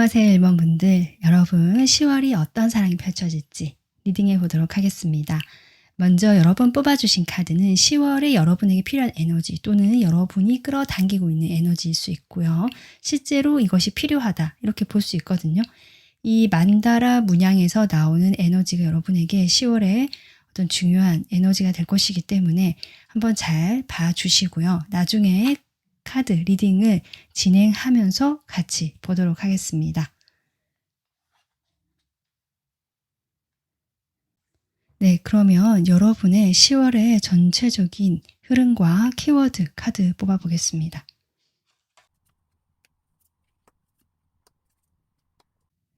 안녕하세요, 1번분들. 여러분, 10월이 어떤 사랑이 펼쳐질지 리딩해 보도록 하겠습니다. 먼저 여러분 뽑아주신 카드는 10월에 여러분에게 필요한 에너지 또는 여러분이 끌어당기고 있는 에너지일 수 있고요. 실제로 이것이 필요하다 이렇게 볼 수 있거든요. 이 만다라 문양에서 나오는 에너지가 여러분에게 10월에 어떤 중요한 에너지가 될 것이기 때문에 한번 잘 봐주시고요. 나중에 카드 리딩을 진행하면서 같이 보도록 하겠습니다. 네, 그러면 여러분의 10월의 전체적인 흐름과 키워드 카드 뽑아보겠습니다.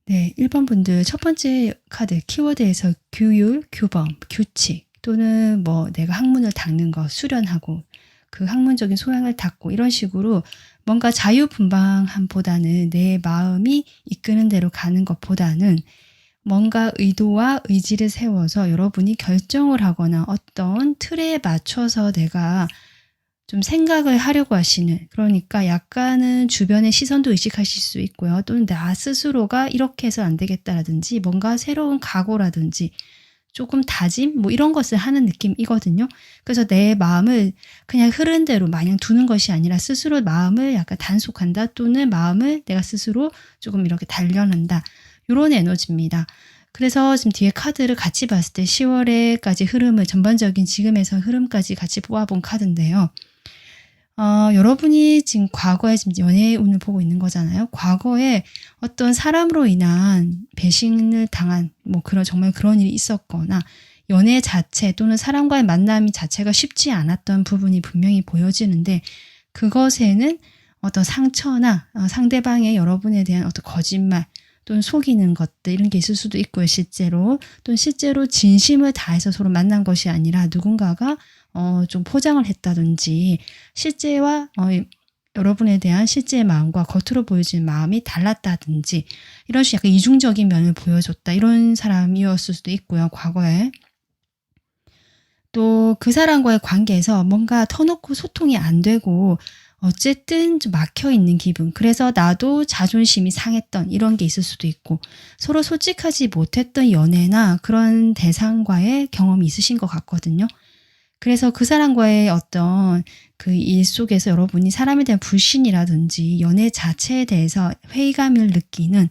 네, 1번 분들 첫 번째 카드 키워드에서 규율, 규범, 규칙 또는 내가 학문을 닦는 거, 수련하고 그 학문적인 소양을 닦고 이런 식으로 뭔가 자유분방함보다는 내 마음이 이끄는 대로 가는 것보다는 뭔가 의도와 의지를 세워서 여러분이 결정을 하거나 어떤 틀에 맞춰서 내가 좀 생각을 하려고 하시는, 그러니까 약간은 주변의 시선도 의식하실 수 있고요. 또는 나 스스로가 이렇게 해서 안 되겠다라든지 뭔가 새로운 각오라든지 조금 다짐 이런 것을 하는 느낌이거든요. 그래서 내 마음을 그냥 흐른 대로 마냥 두는 것이 아니라 스스로 마음을 약간 단속한다 또는 마음을 내가 스스로 조금 이렇게 단련한다. 이런 에너지입니다. 그래서 지금 뒤에 카드를 같이 봤을 때 10월에까지 흐름을 전반적인 지금에서 흐름까지 같이 뽑아본 카드인데요. 여러분이 지금 과거에 지금 연애의 운을 보고 있는 거잖아요. 과거에 어떤 사람으로 인한 배신을 당한 정말 그런 일이 있었거나 연애 자체 또는 사람과의 만남 자체가 쉽지 않았던 부분이 분명히 보여지는데 그것에는 어떤 상처나 상대방의 여러분에 대한 어떤 거짓말 또는 속이는 것들 이런 게 있을 수도 있고요. 실제로 또는 실제로 진심을 다해서 서로 만난 것이 아니라 누군가가 좀 포장을 했다든지 실제와 여러분에 대한 실제의 마음과 겉으로 보여지는 마음이 달랐다든지 이런 식으로 약간 이중적인 면을 보여줬다 이런 사람이었을 수도 있고요. 과거에 또 그 사람과의 관계에서 뭔가 터놓고 소통이 안 되고 어쨌든 좀 막혀있는 기분, 그래서 나도 자존심이 상했던 이런 게 있을 수도 있고 서로 솔직하지 못했던 연애나 그런 대상과의 경험이 있으신 것 같거든요. 그래서 그 사람과의 어떤 그 일 속에서 여러분이 사람에 대한 불신이라든지 연애 자체에 대해서 회의감을 느끼는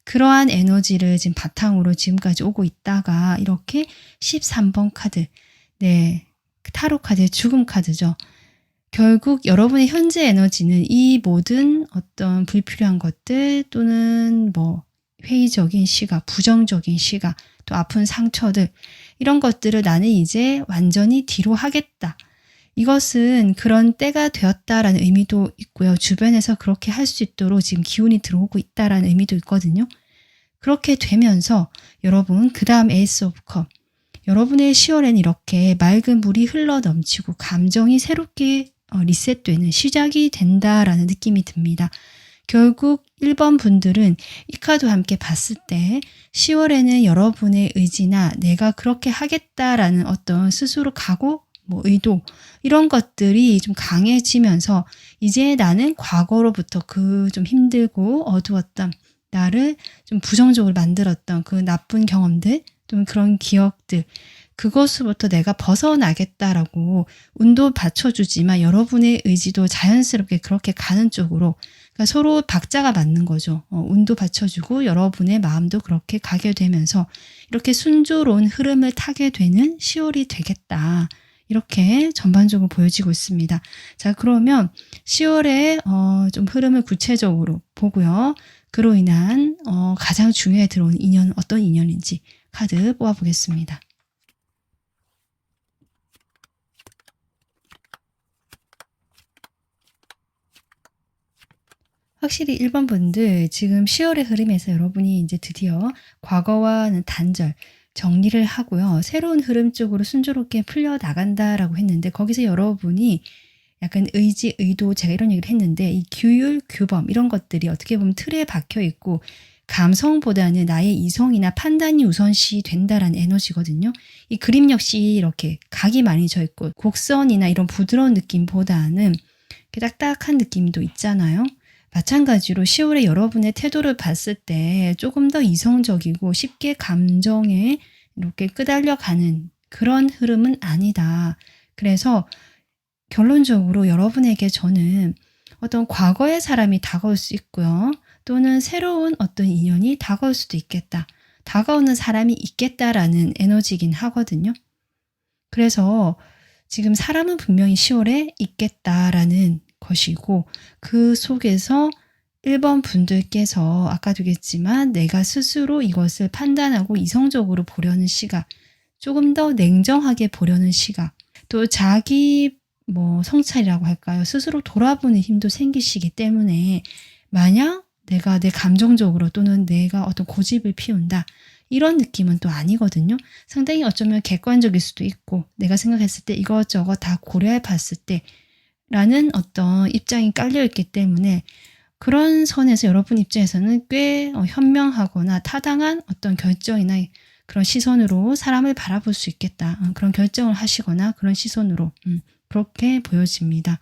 그러한 에너지를 지금 바탕으로 지금까지 오고 있다가 이렇게 13번 카드, 네, 타로 카드의 죽음 카드죠. 결국 여러분의 현재 에너지는 이 모든 어떤 불필요한 것들 또는 회의적인 시각, 부정적인 시각, 또 아픈 상처들 이런 것들을 나는 이제 완전히 뒤로 하겠다. 이것은 그런 때가 되었다라는 의미도 있고요. 주변에서 그렇게 할 수 있도록 지금 기운이 들어오고 있다라는 의미도 있거든요. 그렇게 되면서 여러분 그 다음 에이스 오브 컵, 여러분의 10월에는 이렇게 맑은 물이 흘러 넘치고 감정이 새롭게 리셋되는 시작이 된다라는 느낌이 듭니다. 결국 1번 분들은 이 카드와 함께 봤을 때 10월에는 여러분의 의지나 내가 그렇게 하겠다라는 어떤 스스로 각오, 의도 이런 것들이 좀 강해지면서 이제 나는 과거로부터 그 좀 힘들고 어두웠던 나를 좀 부정적으로 만들었던 그 나쁜 경험들 또 그런 기억들 그것으로부터 내가 벗어나겠다라고 운도 받쳐주지만 여러분의 의지도 자연스럽게 그렇게 가는 쪽으로, 그러니까 서로 박자가 맞는 거죠. 운도 받쳐주고 여러분의 마음도 그렇게 가게 되면서 이렇게 순조로운 흐름을 타게 되는 10월이 되겠다. 이렇게 전반적으로 보여지고 있습니다. 자, 그러면 10월에 좀 흐름을 구체적으로 보고요. 그로 인한 가장 중요해 들어온 인연은 어떤 인연인지 카드 뽑아보겠습니다. 확실히 1번 분들 지금 10월의 흐름에서 여러분이 이제 드디어 과거와는 단절, 정리를 하고요. 새로운 흐름 쪽으로 순조롭게 풀려나간다라고 했는데 거기서 여러분이 약간 의지, 의도 제가 이런 얘기를 했는데 이 규율, 규범 이런 것들이 어떻게 보면 틀에 박혀 있고 감성보다는 나의 이성이나 판단이 우선시 된다라는 에너지거든요. 이 그림 역시 이렇게 각이 많이 져 있고 곡선이나 이런 부드러운 느낌보다는 이렇게 딱딱한 느낌도 있잖아요. 마찬가지로 10월에 여러분의 태도를 봤을 때 조금 더 이성적이고 쉽게 감정에 이렇게 끄달려가는 그런 흐름은 아니다. 그래서 결론적으로 여러분에게 저는 어떤 과거의 사람이 다가올 수 있고요. 또는 새로운 어떤 인연이 다가올 수도 있겠다. 다가오는 사람이 있겠다라는 에너지이긴 하거든요. 그래서 지금 사람은 분명히 10월에 있겠다라는 것이고 그 속에서 1번 분들께서 아까도 얘기했지만 내가 스스로 이것을 판단하고 이성적으로 보려는 시각, 조금 더 냉정하게 보려는 시각, 또 자기 성찰이라고 할까요? 스스로 돌아보는 힘도 생기시기 때문에 만약 내가 내 감정적으로 또는 내가 어떤 고집을 피운다 이런 느낌은 또 아니거든요. 상당히 어쩌면 객관적일 수도 있고 내가 생각했을 때 이것저것 다 고려해 봤을 때 라는 어떤 입장이 깔려있기 때문에 그런 선에서 여러분 입장에서는 꽤 현명하거나 타당한 어떤 결정이나 그런 시선으로 사람을 바라볼 수 있겠다. 그런 결정을 하시거나 그런 시선으로 그렇게 보여집니다.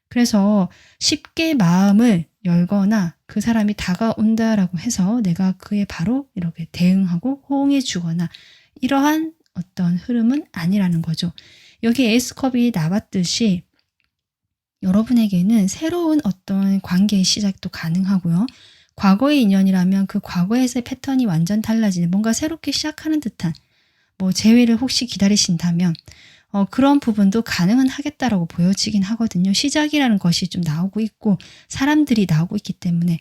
그래서 쉽게 마음을 열거나 그 사람이 다가온다라고 해서 내가 그에 바로 이렇게 대응하고 호응해 주거나 이러한 어떤 흐름은 아니라는 거죠. 여기 에이스컵이 나왔듯이 여러분에게는 새로운 어떤 관계의 시작도 가능하고요. 과거의 인연이라면 그 과거에서의 패턴이 완전 달라지는 뭔가 새롭게 시작하는 듯한 재회를 혹시 기다리신다면 그런 부분도 가능은 하겠다라고 보여지긴 하거든요. 시작이라는 것이 좀 나오고 있고 사람들이 나오고 있기 때문에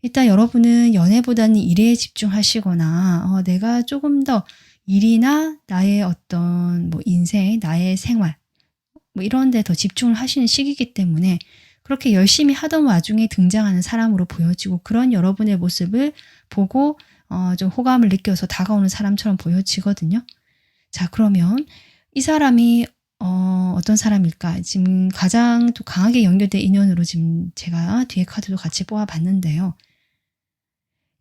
일단 여러분은 연애보다는 일에 집중하시거나 내가 조금 더 일이나 나의 어떤 인생, 나의 생활 이런 데 더 집중을 하시는 시기이기 때문에 그렇게 열심히 하던 와중에 등장하는 사람으로 보여지고 그런 여러분의 모습을 보고 좀 호감을 느껴서 다가오는 사람처럼 보여지거든요. 자, 그러면 이 사람이 어떤 사람일까? 지금 가장 또 강하게 연결된 인연으로 지금 제가 뒤에 카드도 같이 뽑아봤는데요.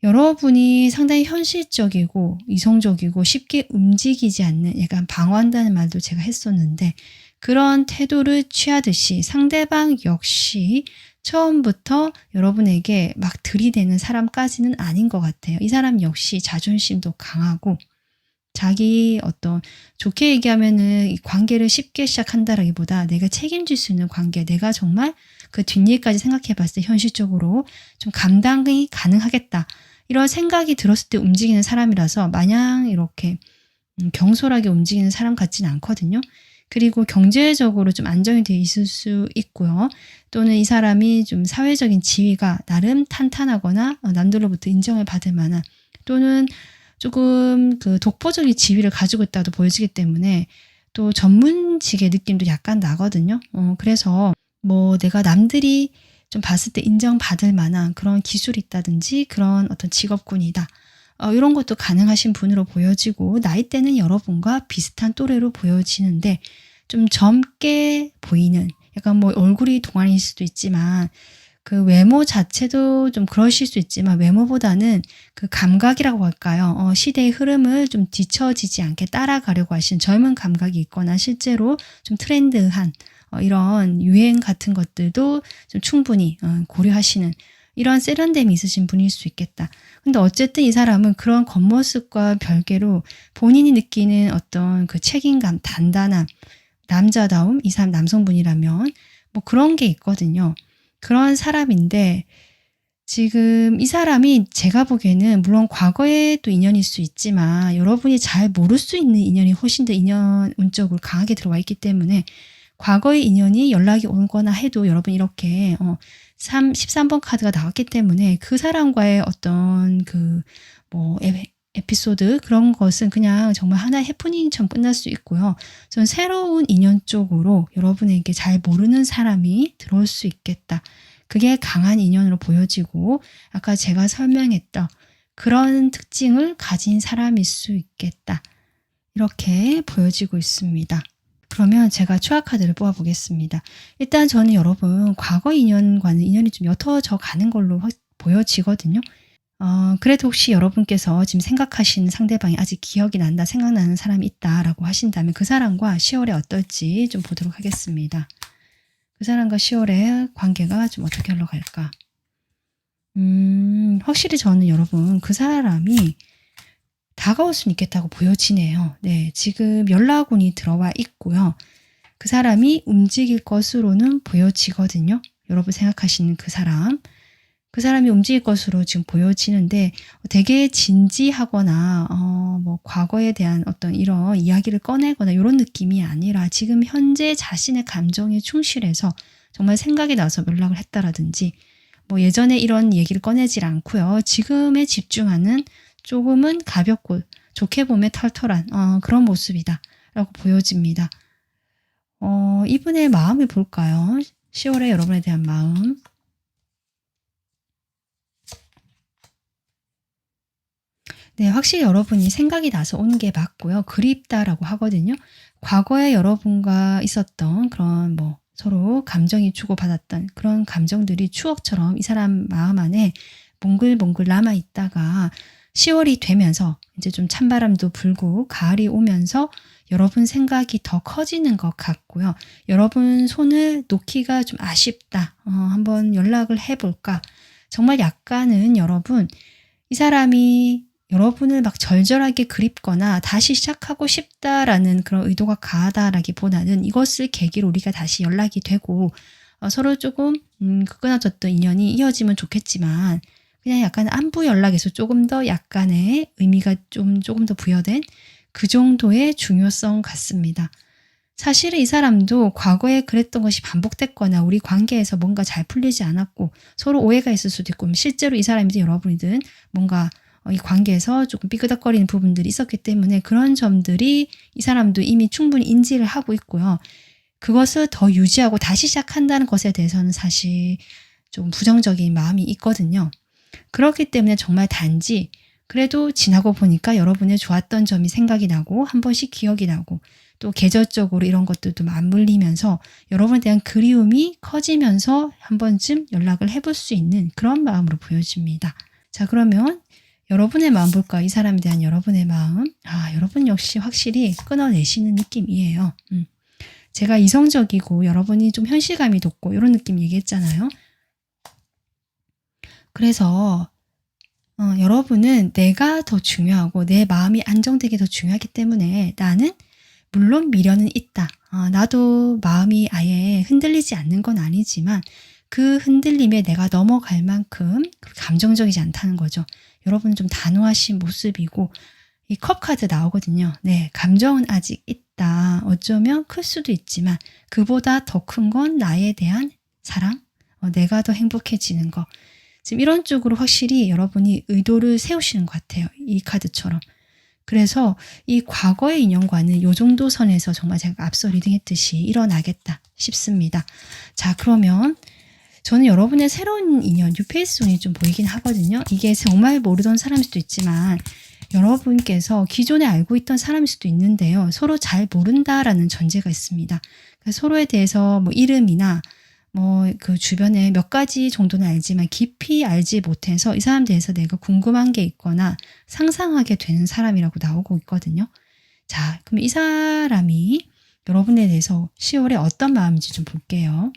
여러분이 상당히 현실적이고 이성적이고 쉽게 움직이지 않는 약간 방어한다는 말도 제가 했었는데 그런 태도를 취하듯이 상대방 역시 처음부터 여러분에게 막 들이대는 사람까지는 아닌 것 같아요. 이 사람 역시 자존심도 강하고 자기 어떤 좋게 얘기하면은 이 관계를 쉽게 시작한다라기보다 내가 책임질 수 있는 관계, 내가 정말 그 뒷일까지 생각해 봤을 때 현실적으로 좀 감당이 가능하겠다. 이런 생각이 들었을 때 움직이는 사람이라서 마냥 이렇게 경솔하게 움직이는 사람 같지는 않거든요. 그리고 경제적으로 좀 안정이 돼 있을 수 있고요. 또는 이 사람이 좀 사회적인 지위가 나름 탄탄하거나 남들로부터 인정을 받을 만한 또는 조금 그 독보적인 지위를 가지고 있다도 보여지기 때문에 또 전문직의 느낌도 약간 나거든요. 그래서 내가 남들이 좀 봤을 때 인정받을 만한 그런 기술이 있다든지 그런 어떤 직업군이다. 이런 것도 가능하신 분으로 보여지고 나이대는 여러분과 비슷한 또래로 보여지는데 좀 젊게 보이는 약간 얼굴이 동안일 수도 있지만 그 외모 자체도 좀 그러실 수 있지만 외모보다는 그 감각이라고 할까요? 시대의 흐름을 좀 뒤처지지 않게 따라가려고 하시는 젊은 감각이 있거나 실제로 좀 트렌드한 이런 유행 같은 것들도 좀 충분히 고려하시는 이런 세련됨이 있으신 분일 수 있겠다. 근데 어쨌든 이 사람은 그런 겉모습과 별개로 본인이 느끼는 어떤 그 책임감, 단단함, 남자다움, 이 사람 남성분이라면 그런 게 있거든요. 그런 사람인데 지금 이 사람이 제가 보기에는 물론 과거에 또 인연일 수 있지만 여러분이 잘 모를 수 있는 인연이 훨씬 더 인연 운적으로 강하게 들어와 있기 때문에 과거의 인연이 연락이 오거나 해도 여러분 이렇게 13번 카드가 나왔기 때문에 그 사람과의 어떤 에피소드 그런 것은 그냥 정말 하나의 해프닝처럼 끝날 수 있고요. 전 새로운 인연 쪽으로 여러분에게 잘 모르는 사람이 들어올 수 있겠다. 그게 강한 인연으로 보여지고 아까 제가 설명했던 그런 특징을 가진 사람일 수 있겠다. 이렇게 보여지고 있습니다. 그러면 제가 추가 카드를 뽑아보겠습니다. 일단 저는 여러분 과거 인연과는 인연이 좀 옅어져 가는 걸로 보여지거든요. 그래도 혹시 여러분께서 지금 생각하시는 상대방이 아직 기억이 난다, 생각나는 사람이 있다라고 하신다면 그 사람과 10월에 어떨지 좀 보도록 하겠습니다. 그 사람과 10월에 관계가 좀 어떻게 흘러갈까? 확실히 저는 여러분 그 사람이 다가올 수는 있겠다고 보여지네요. 네, 지금 연락운이 들어와 있고요. 그 사람이 움직일 것으로는 보여지거든요. 여러분 생각하시는 그 사람. 그 사람이 움직일 것으로 지금 보여지는데 되게 진지하거나 뭐 과거에 대한 어떤 이런 이야기를 꺼내거나 이런 느낌이 아니라 지금 현재 자신의 감정에 충실해서 정말 생각이 나서 연락을 했다라든지 뭐 예전에 이런 얘기를 꺼내질 않고요. 지금에 집중하는 조금은 가볍고 좋게 보면 털털한 그런 모습이다 라고 보여집니다. 이분의 마음을 볼까요? 10월에 여러분에 대한 마음. 네, 확실히 여러분이 생각이 나서 온 게 맞고요. 그립다라고 하거든요. 과거에 여러분과 있었던 그런 뭐 서로 감정이 주고받았던 그런 감정들이 추억처럼 이 사람 마음 안에 몽글몽글 남아있다가 10월이 되면서 이제 좀 찬바람도 불고 가을이 오면서 여러분 생각이 더 커지는 것 같고요. 여러분 손을 놓기가 좀 아쉽다. 한번 연락을 해볼까. 정말 약간은 여러분 이 사람이 여러분을 막 절절하게 그립거나 다시 시작하고 싶다라는 그런 의도가 강하다라기보다는 이것을 계기로 우리가 다시 연락이 되고 서로 조금 끊어졌던 인연이 이어지면 좋겠지만 그냥 약간 안부 연락에서 조금 더 약간의 의미가 조금 더 부여된 그 정도의 중요성 같습니다. 사실은 이 사람도 과거에 그랬던 것이 반복됐거나 우리 관계에서 뭔가 잘 풀리지 않았고 서로 오해가 있을 수도 있고 실제로 이 사람이든 여러분이든 뭔가 이 관계에서 조금 삐그덕거리는 부분들이 있었기 때문에 그런 점들이 이 사람도 이미 충분히 인지를 하고 있고요. 그것을 더 유지하고 다시 시작한다는 것에 대해서는 사실 좀 부정적인 마음이 있거든요. 그렇기 때문에 정말 단지 그래도 지나고 보니까 여러분의 좋았던 점이 생각이 나고 한 번씩 기억이 나고 또 계절적으로 이런 것들도 맞물리면서 여러분에 대한 그리움이 커지면서 한 번쯤 연락을 해볼 수 있는 그런 마음으로 보여집니다. 자, 그러면 여러분의 마음 볼까요? 이 사람에 대한 여러분의 마음. 여러분 역시 확실히 끊어내시는 느낌이에요. 제가 이성적이고 여러분이 좀 현실감이 돋고 이런 느낌 얘기했잖아요. 그래서 여러분은 내가 더 중요하고 내 마음이 안정되게 더 중요하기 때문에 나는 물론 미련은 있다. 나도 마음이 아예 흔들리지 않는 건 아니지만 그 흔들림에 내가 넘어갈 만큼 감정적이지 않다는 거죠. 여러분 좀 단호하신 모습이고 이 컵 카드 나오거든요. 네, 감정은 아직 있다. 어쩌면 클 수도 있지만 그보다 더 큰 건 나에 대한 사랑, 내가 더 행복해지는 거. 지금 이런 쪽으로 확실히 여러분이 의도를 세우시는 것 같아요. 이 카드처럼. 그래서 이 과거의 인연과는 요 정도 선에서 정말 제가 앞서 리딩했듯이 일어나겠다 싶습니다. 자, 그러면 저는 여러분의 새로운 인연, 뉴페이스 운이 좀 보이긴 하거든요. 이게 정말 모르던 사람일 수도 있지만 여러분께서 기존에 알고 있던 사람일 수도 있는데요. 서로 잘 모른다라는 전제가 있습니다. 서로에 대해서 뭐 이름이나 뭐 그 주변에 몇 가지 정도는 알지만 깊이 알지 못해서 이 사람 대해서 내가 궁금한 게 있거나 상상하게 되는 사람이라고 나오고 있거든요. 자, 그럼 이 사람이 여러분에 대해서 10월에 어떤 마음인지 좀 볼게요.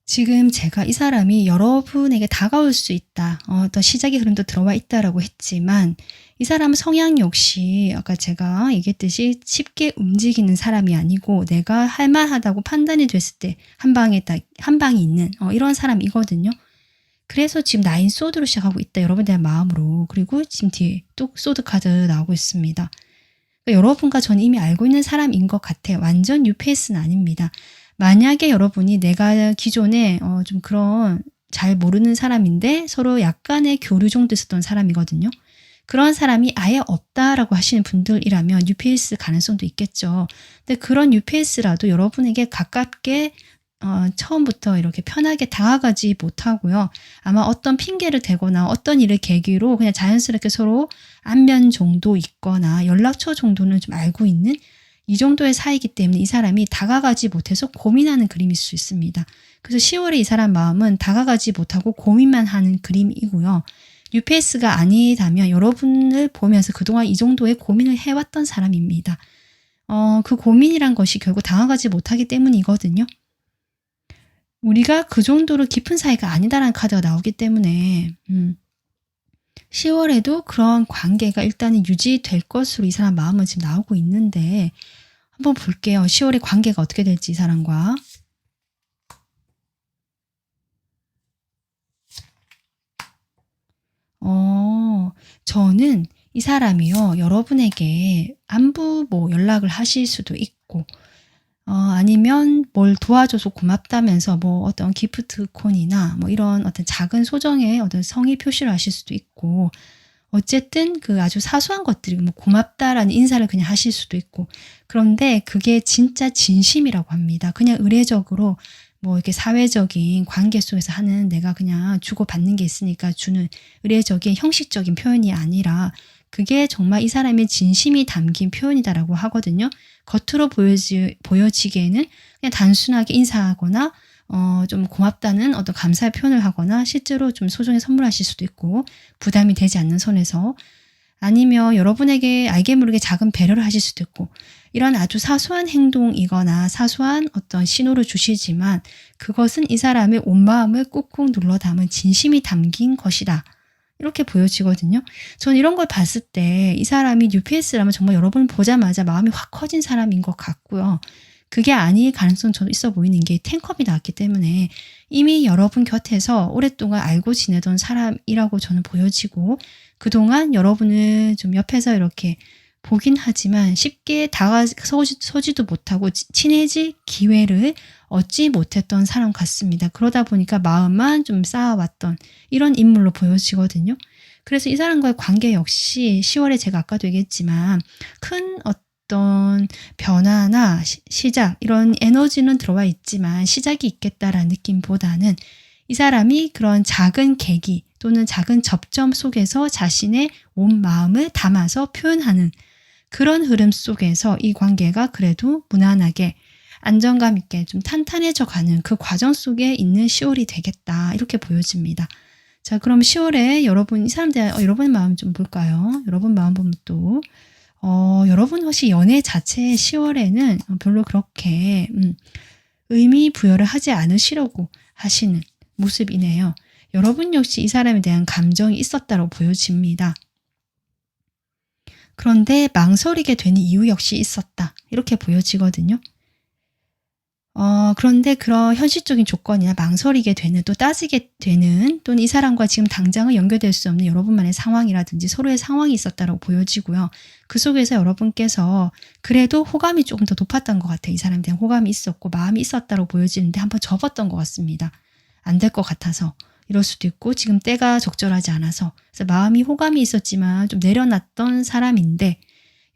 지금 제가 이 사람이 여러분에게 다가올 수 있다. 어떤 시작의 흐름도 들어와 있다라고 했지만 이 사람 성향 역시 아까 제가 얘기했듯이 쉽게 움직이는 사람이 아니고 내가 할만하다고 판단이 됐을 때 한 방이 있는 이런 사람이거든요. 그래서 지금 나인 소드로 시작하고 있다. 여러분에 대한 마음으로. 그리고 지금 뒤에 또 소드 카드 나오고 있습니다. 그러니까 여러분과 저는 이미 알고 있는 사람인 것 같아요. 완전 뉴페이스는 아닙니다. 만약에 여러분이 내가 기존에 좀 그런 잘 모르는 사람인데 서로 약간의 교류 정도 있었던 사람이거든요. 그런 사람이 아예 없다라고 하시는 분들이라면 뉴페이스 가능성도 있겠죠. 근데 그런 뉴페이스라도 여러분에게 가깝게 처음부터 이렇게 편하게 다가가지 못하고요. 아마 어떤 핑계를 대거나 어떤 일을 계기로 그냥 자연스럽게 서로 안면 정도 있거나 연락처 정도는 좀 알고 있는 이 정도의 사이이기 때문에 이 사람이 다가가지 못해서 고민하는 그림일 수 있습니다. 그래서 10월에 이 사람 마음은 다가가지 못하고 고민만 하는 그림이고요. 뉴페이스가 아니다면 여러분을 보면서 그동안 이 정도의 고민을 해왔던 사람입니다. 그 고민이란 것이 결국 다가가지 못하기 때문이거든요. 우리가 그 정도로 깊은 사이가 아니다라는 카드가 나오기 때문에 10월에도 그런 관계가 일단은 유지될 것으로 이 사람 마음은 지금 나오고 있는데 한번 볼게요. 10월에 관계가 어떻게 될지 이 사람과. 저는 이 사람이요. 여러분에게 안부 연락을 하실 수도 있고 아니면 뭘 도와줘서 고맙다면서 어떤 기프트콘이나 이런 어떤 작은 소정의 어떤 성의 표시를 하실 수도 있고 어쨌든 그 아주 사소한 것들이 고맙다라는 인사를 그냥 하실 수도 있고 그런데 그게 진짜 진심이라고 합니다. 그냥 의례적으로 이렇게 사회적인 관계 속에서 하는 내가 그냥 주고받는 게 있으니까 주는 의례적인 형식적인 표현이 아니라 그게 정말 이 사람의 진심이 담긴 표현이다라고 하거든요. 겉으로 보여지기에는 그냥 단순하게 인사하거나 좀 고맙다는 어떤 감사의 표현을 하거나 실제로 좀 소정의 선물하실 수도 있고 부담이 되지 않는 선에서 아니면 여러분에게 알게 모르게 작은 배려를 하실 수도 있고 이런 아주 사소한 행동이거나 사소한 어떤 신호를 주시지만 그것은 이 사람의 온 마음을 꾹꾹 눌러 담은 진심이 담긴 것이다. 이렇게 보여지거든요. 저는 이런 걸 봤을 때 이 사람이 뉴페이스라면 정말 여러분을 보자마자 마음이 확 커진 사람인 것 같고요. 그게 아닐 가능성은 저도 있어 보이는 게 10컵이 나왔기 때문에 이미 여러분 곁에서 오랫동안 알고 지내던 사람이라고 저는 보여지고 그동안 여러분을 좀 옆에서 이렇게 보긴 하지만 쉽게 다가서지도 못하고 친해질 기회를 얻지 못했던 사람 같습니다. 그러다 보니까 마음만 좀 쌓아왔던 이런 인물로 보여지거든요. 그래서 이 사람과의 관계 역시 10월에 제가 아까도 얘기했지만 큰 어떤 변화나 시작 이런 에너지는 들어와 있지만 시작이 있겠다라는 느낌보다는 이 사람이 그런 작은 계기 또는 작은 접점 속에서 자신의 온 마음을 담아서 표현하는 그런 흐름 속에서 이 관계가 그래도 무난하게 안정감 있게 좀 탄탄해져 가는 그 과정 속에 있는 10월이 되겠다 이렇게 보여집니다. 자, 그럼 10월에 여러분 이 사람 대한 여러분의 마음 좀 볼까요? 여러분 마음 보면 또 여러분 혹시 연애 자체의 10월에는 별로 그렇게 의미 부여를 하지 않으시려고 하시는 모습이네요. 여러분 역시 이 사람에 대한 감정이 있었다고 보여집니다. 그런데 망설이게 되는 이유 역시 있었다. 이렇게 보여지거든요. 그런데 그런 현실적인 조건이나 망설이게 되는 또 따지게 되는 또는 이 사람과 지금 당장은 연결될 수 없는 여러분만의 상황이라든지 서로의 상황이 있었다고 보여지고요. 그 속에서 여러분께서 그래도 호감이 조금 더 높았던 것 같아요. 이 사람에 대한 호감이 있었고 마음이 있었다고 보여지는데 한번 접었던 것 같습니다. 안 될 것 같아서 이럴 수도 있고 지금 때가 적절하지 않아서 그래서 마음이 호감이 있었지만 좀 내려놨던 사람인데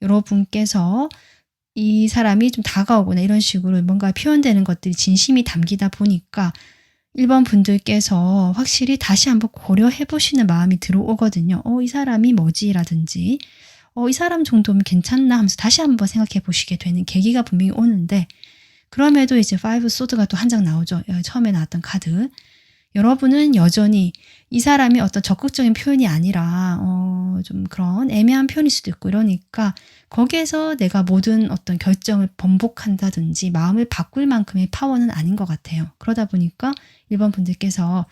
여러분께서 이 사람이 좀 다가오거나 이런 식으로 뭔가 표현되는 것들이 진심이 담기다 보니까 1번 분들께서 확실히 다시 한번 고려해 보시는 마음이 들어오거든요. 이 사람이 뭐지? 라든지 이 사람 정도면 괜찮나 하면서 다시 한번 생각해 보시게 되는 계기가 분명히 오는데 그럼에도 이제 5 소드가 또 한 장 나오죠. 처음에 나왔던 카드. 여러분은 여전히 이 사람이 어떤 적극적인 표현이 아니라 좀 그런 애매한 표현일 수도 있고 이러니까 거기에서 내가 모든 어떤 결정을 번복한다든지 마음을 바꿀 만큼의 파워는 아닌 것 같아요. 그러다 보니까 1번 분들께서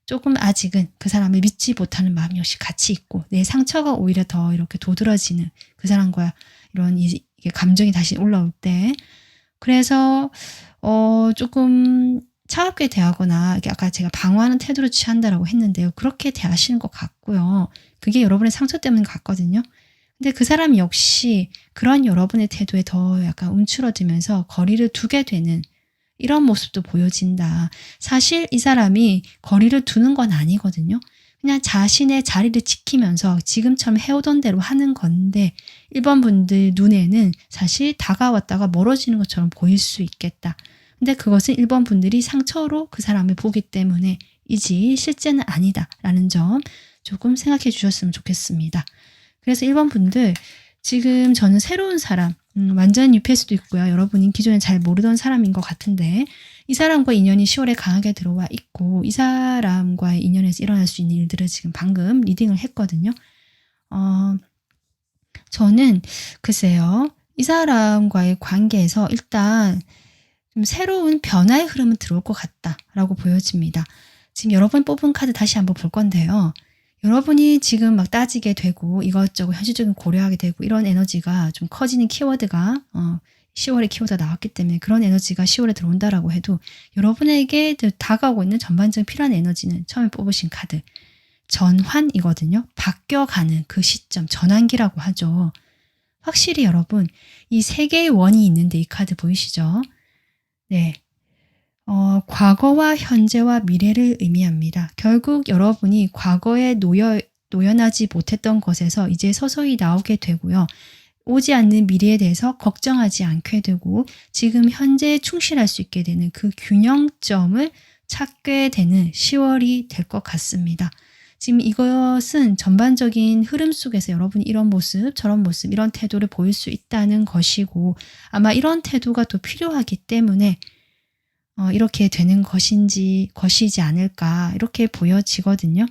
조금 아직은 그 사람을 믿지 못하는 마음이 역시 같이 있고 내 상처가 오히려 더 이렇게 도드라지는 그 사람과 이런 이게 감정이 다시 올라올 때 그래서 조금 차갑게 대하거나 아까 제가 방어하는 태도를 취한다라고 했는데요. 그렇게 대하시는 것 같고요. 그게 여러분의 상처 때문 같거든요. 근데 그 사람 역시 그런 여러분의 태도에 더 약간 움츠러들면서 거리를 두게 되는 이런 모습도 보여진다. 사실 이 사람이 거리를 두는 건 아니거든요. 그냥 자신의 자리를 지키면서 지금처럼 해오던 대로 하는 건데 1번 분들 눈에는 사실 다가왔다가 멀어지는 것처럼 보일 수 있겠다. 근데 그것은 1번 분들이 상처로 그 사람을 보기 때문에 이지 실제는 아니다라는 점 조금 생각해 주셨으면 좋겠습니다. 그래서 1번 분들 지금 저는 새로운 사람 완전 유패일 수도 있고요. 여러분이 기존에 잘 모르던 사람인 것 같은데 이 사람과 인연이 10월에 강하게 들어와 있고 이 사람과의 인연에서 일어날 수 있는 일들을 지금 방금 리딩을 했거든요. 저는 글쎄요. 이 사람과의 관계에서 일단 좀 새로운 변화의 흐름은 들어올 것 같다라고 보여집니다. 지금 여러분 뽑은 카드 다시 한번 볼 건데요. 여러분이 지금 막 따지게 되고 이것저것 현실적인 고려하게 되고 이런 에너지가 좀 커지는 키워드가 10월에 키워드가 나왔기 때문에 그런 에너지가 10월에 들어온다라고 해도 여러분에게 다가오고 있는 전반적인 필요한 에너지는 처음에 뽑으신 카드 전환이거든요. 바뀌어가는 그 시점, 전환기라고 하죠. 확실히 여러분 이 세 개의 원이 있는데 이 카드 보이시죠? 네. 과거와 현재와 미래를 의미합니다. 결국 여러분이 과거에 노연하지 못했던 것에서 이제 서서히 나오게 되고요. 오지 않는 미래에 대해서 걱정하지 않게 되고 지금 현재에 충실할 수 있게 되는 그 균형점을 찾게 되는 10월이 될 것 같습니다. 지금 이것은 전반적인 흐름 속에서 여러분이 이런 모습, 저런 모습, 이런 태도를 보일 수 있다는 것이고 아마 이런 태도가 더 필요하기 때문에 이렇게 되는 것이지 않을까 이렇게 보여지거든요.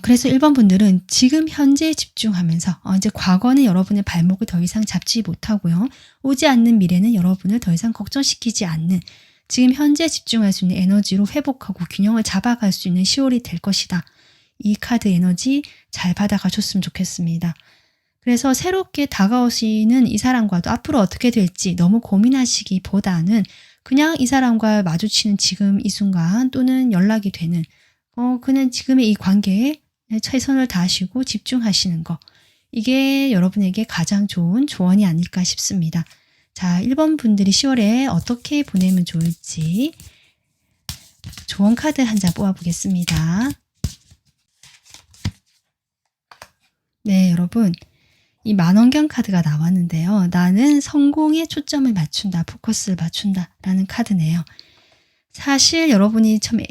그래서 1번 분들은 지금 현재에 집중하면서 이제 과거는 여러분의 발목을 더 이상 잡지 못하고요. 오지 않는 미래는 여러분을 더 이상 걱정시키지 않는 지금 현재에 집중할 수 있는 에너지로 회복하고 균형을 잡아갈 수 있는 10월이 될 것이다. 이 카드 에너지 잘 받아가셨으면 좋겠습니다. 그래서 새롭게 다가오시는 이 사람과도 앞으로 어떻게 될지 너무 고민하시기보다는 그냥 이 사람과 마주치는 지금 이 순간 또는 연락이 되는 그냥 지금의 이 관계에 최선을 다하시고 집중하시는 거 이게 여러분에게 가장 좋은 조언이 아닐까 싶습니다. 자, 1번 분들이 10월에 어떻게 보내면 좋을지 조언 카드 한 장 뽑아보겠습니다. 네, 여러분 이 만원경 카드가 나왔는데요. 나는 성공에 초점을 맞춘다, 포커스를 맞춘다 라는 카드네요. 사실 여러분이 처음 8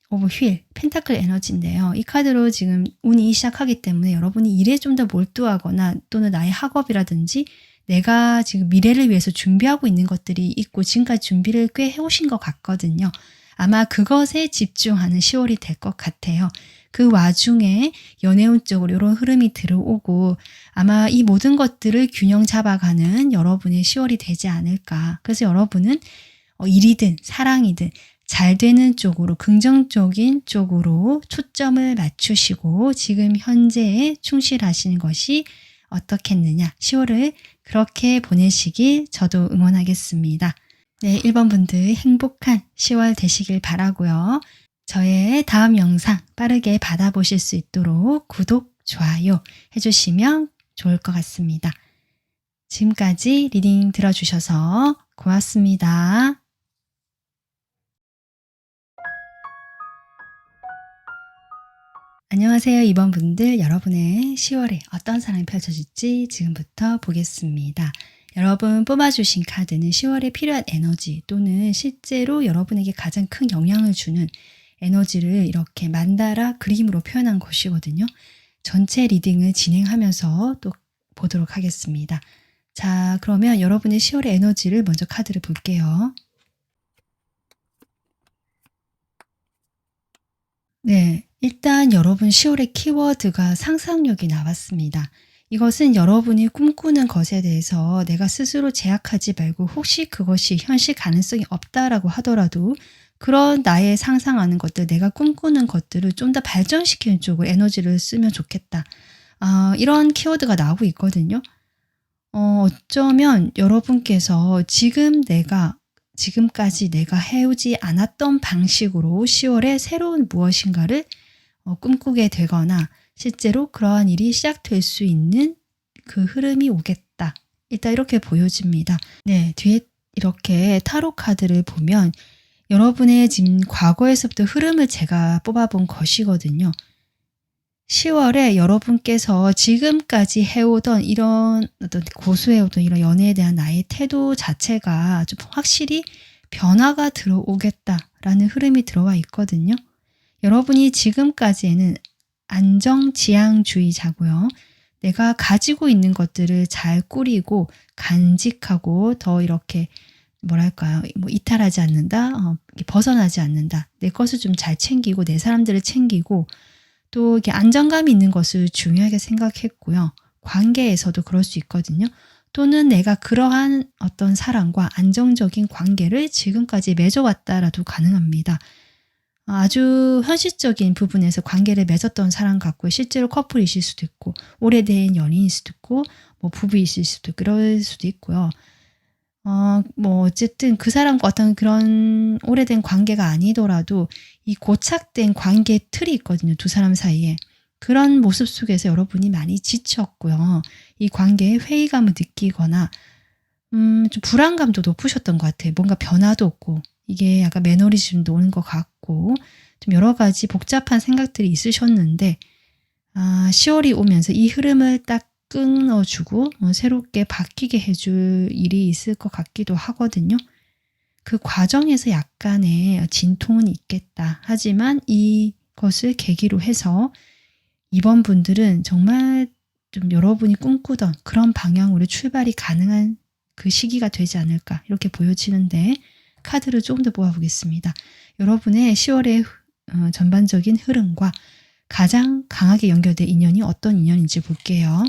오브 휠, 펜타클 에너지인데요. 이 카드로 지금 운이 시작하기 때문에 여러분이 일에 좀 더 몰두하거나 또는 나의 학업이라든지 내가 지금 미래를 위해서 준비하고 있는 것들이 있고 지금까지 준비를 꽤 해오신 것 같거든요. 아마 그것에 집중하는 10월이 될 것 같아요. 그 와중에 연애운 쪽으로 이런 흐름이 들어오고 아마 이 모든 것들을 균형 잡아가는 여러분의 10월이 되지 않을까. 그래서 여러분은 일이든 사랑이든 잘 되는 쪽으로 긍정적인 쪽으로 초점을 맞추시고 지금 현재에 충실하시는 것이 어떻겠느냐. 10월을 그렇게 보내시길 저도 응원하겠습니다. 네, 1번 분들 행복한 10월 되시길 바라고요. 저의 다음 영상 빠르게 받아보실 수 있도록 구독, 좋아요 해주시면 좋을 것 같습니다. 지금까지 리딩 들어주셔서 고맙습니다. 안녕하세요. 2번 분들, 여러분의 10월에 어떤 사랑이 펼쳐질지 지금부터 보겠습니다. 여러분 뽑아주신 카드는 10월에 필요한 에너지 또는 실제로 여러분에게 가장 큰 영향을 주는 에너지를 이렇게 만다라 그림으로 표현한 것이거든요. 전체 리딩을 진행하면서 또 보도록 하겠습니다. 자, 그러면 여러분의 10월의 에너지를 먼저 카드를 볼게요. 네, 일단 여러분 10월의 키워드가 상상력이 나왔습니다. 이것은 여러분이 꿈꾸는 것에 대해서 내가 스스로 제약하지 말고 혹시 그것이 현실 가능성이 없다라고 하더라도 그런 나의 상상하는 것들, 내가 꿈꾸는 것들을 좀 더 발전시키는 쪽으로 에너지를 쓰면 좋겠다. 이런 키워드가 나오고 있거든요. 어쩌면 여러분께서 지금까지 내가 해오지 않았던 방식으로 10월에 새로운 무엇인가를 꿈꾸게 되거나 실제로 그러한 일이 시작될 수 있는 그 흐름이 오겠다. 일단 이렇게 보여집니다. 네, 뒤에 이렇게 타로 카드를 보면 여러분의 지금 과거에서부터 흐름을 제가 뽑아본 것이거든요. 10월에 여러분께서 지금까지 해오던 이런 어떤 고수해오던 이런 연애에 대한 나의 태도 자체가 좀 확실히 변화가 들어오겠다라는 흐름이 들어와 있거든요. 여러분이 지금까지에는 안정지향주의자고요. 내가 가지고 있는 것들을 잘 꾸리고 간직하고 더 이렇게 뭐랄까요? 뭐 이탈하지 않는다, 벗어나지 않는다. 내 것을 좀 잘 챙기고 내 사람들을 챙기고 또 이게 안정감이 있는 것을 중요하게 생각했고요. 관계에서도 그럴 수 있거든요. 또는 내가 그러한 어떤 사람과 안정적인 관계를 지금까지 맺어왔다라도 가능합니다. 아주 현실적인 부분에서 관계를 맺었던 사람 같고 실제로 커플이실 수도 있고 오래된 연인일 수도 있고 뭐 부부이실 수도 있고 그럴 수도 있고요. 뭐 어쨌든 그 사람과 어떤 그런 오래된 관계가 아니더라도 이 고착된 관계 틀이 있거든요. 두 사람 사이에. 그런 모습 속에서 여러분이 많이 지쳤고요. 이 관계에 회의감을 느끼거나 좀 불안감도 높으셨던 것 같아요. 뭔가 변화도 없고 이게 약간 매너리즘도 오는 것 같고 좀 여러 가지 복잡한 생각들이 있으셨는데 10월이 오면서 이 흐름을 딱 끊어주고 새롭게 바뀌게 해줄 일이 있을 것 같기도 하거든요. 그 과정에서 약간의 진통은 있겠다. 하지만 이것을 계기로 해서 이번 분들은 정말 좀 여러분이 꿈꾸던 그런 방향으로 출발이 가능한 그 시기가 되지 않을까 이렇게 보여지는데 카드를 조금 더 모아보겠습니다. 여러분의 10월의 전반적인 흐름과 가장 강하게 연결된 인연이 어떤 인연인지 볼게요.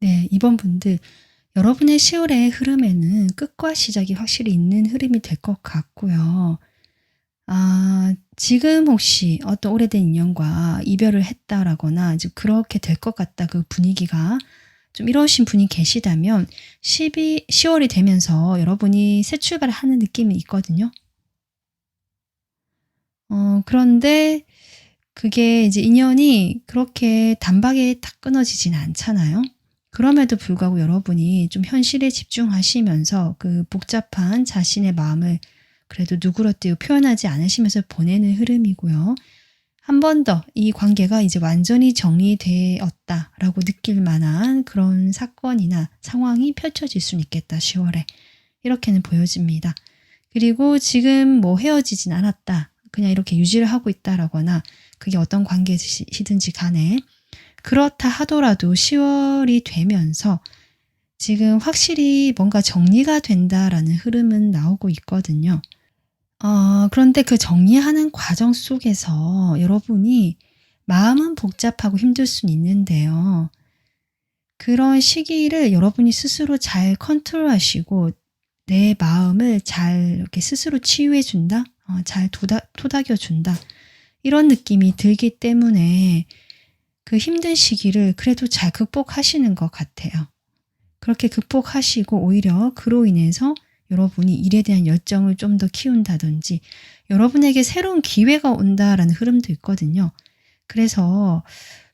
네, 이번 분들 여러분의 10월의 흐름에는 끝과 시작이 확실히 있는 흐름이 될 것 같고요. 지금 혹시 어떤 오래된 인연과 이별을 했다라거나 이제 그렇게 될 것 같다 그 분위기가 좀 이러신 분이 계시다면 10월이 되면서 여러분이 새 출발을 하는 느낌이 있거든요. 그런데 그게 이제 인연이 그렇게 단박에 딱 끊어지진 않잖아요. 그럼에도 불구하고 여러분이 좀 현실에 집중하시면서 그 복잡한 자신의 마음을 그래도 누그러뜨리고 표현하지 않으시면서 보내는 흐름이고요. 한 번 더 이 관계가 이제 완전히 정리되었다라고 느낄 만한 그런 사건이나 상황이 펼쳐질 수는 있겠다. 10월에. 이렇게는 보여집니다. 그리고 지금 뭐 헤어지진 않았다. 그냥 이렇게 유지를 하고 있다라거나 그게 어떤 관계이든지 간에 그렇다 하더라도 10월이 되면서 지금 확실히 뭔가 정리가 된다라는 흐름은 나오고 있거든요. 그런데 그 정리하는 과정 속에서 여러분이 마음은 복잡하고 힘들 수는 있는데요. 그런 시기를 여러분이 스스로 잘 컨트롤하시고 내 마음을 잘 이렇게 스스로 치유해 준다? 잘 토닥여 준다. 이런 느낌이 들기 때문에 그 힘든 시기를 그래도 잘 극복하시는 것 같아요. 그렇게 극복하시고 오히려 그로 인해서 여러분이 일에 대한 열정을 좀 더 키운다든지 여러분에게 새로운 기회가 온다라는 흐름도 있거든요. 그래서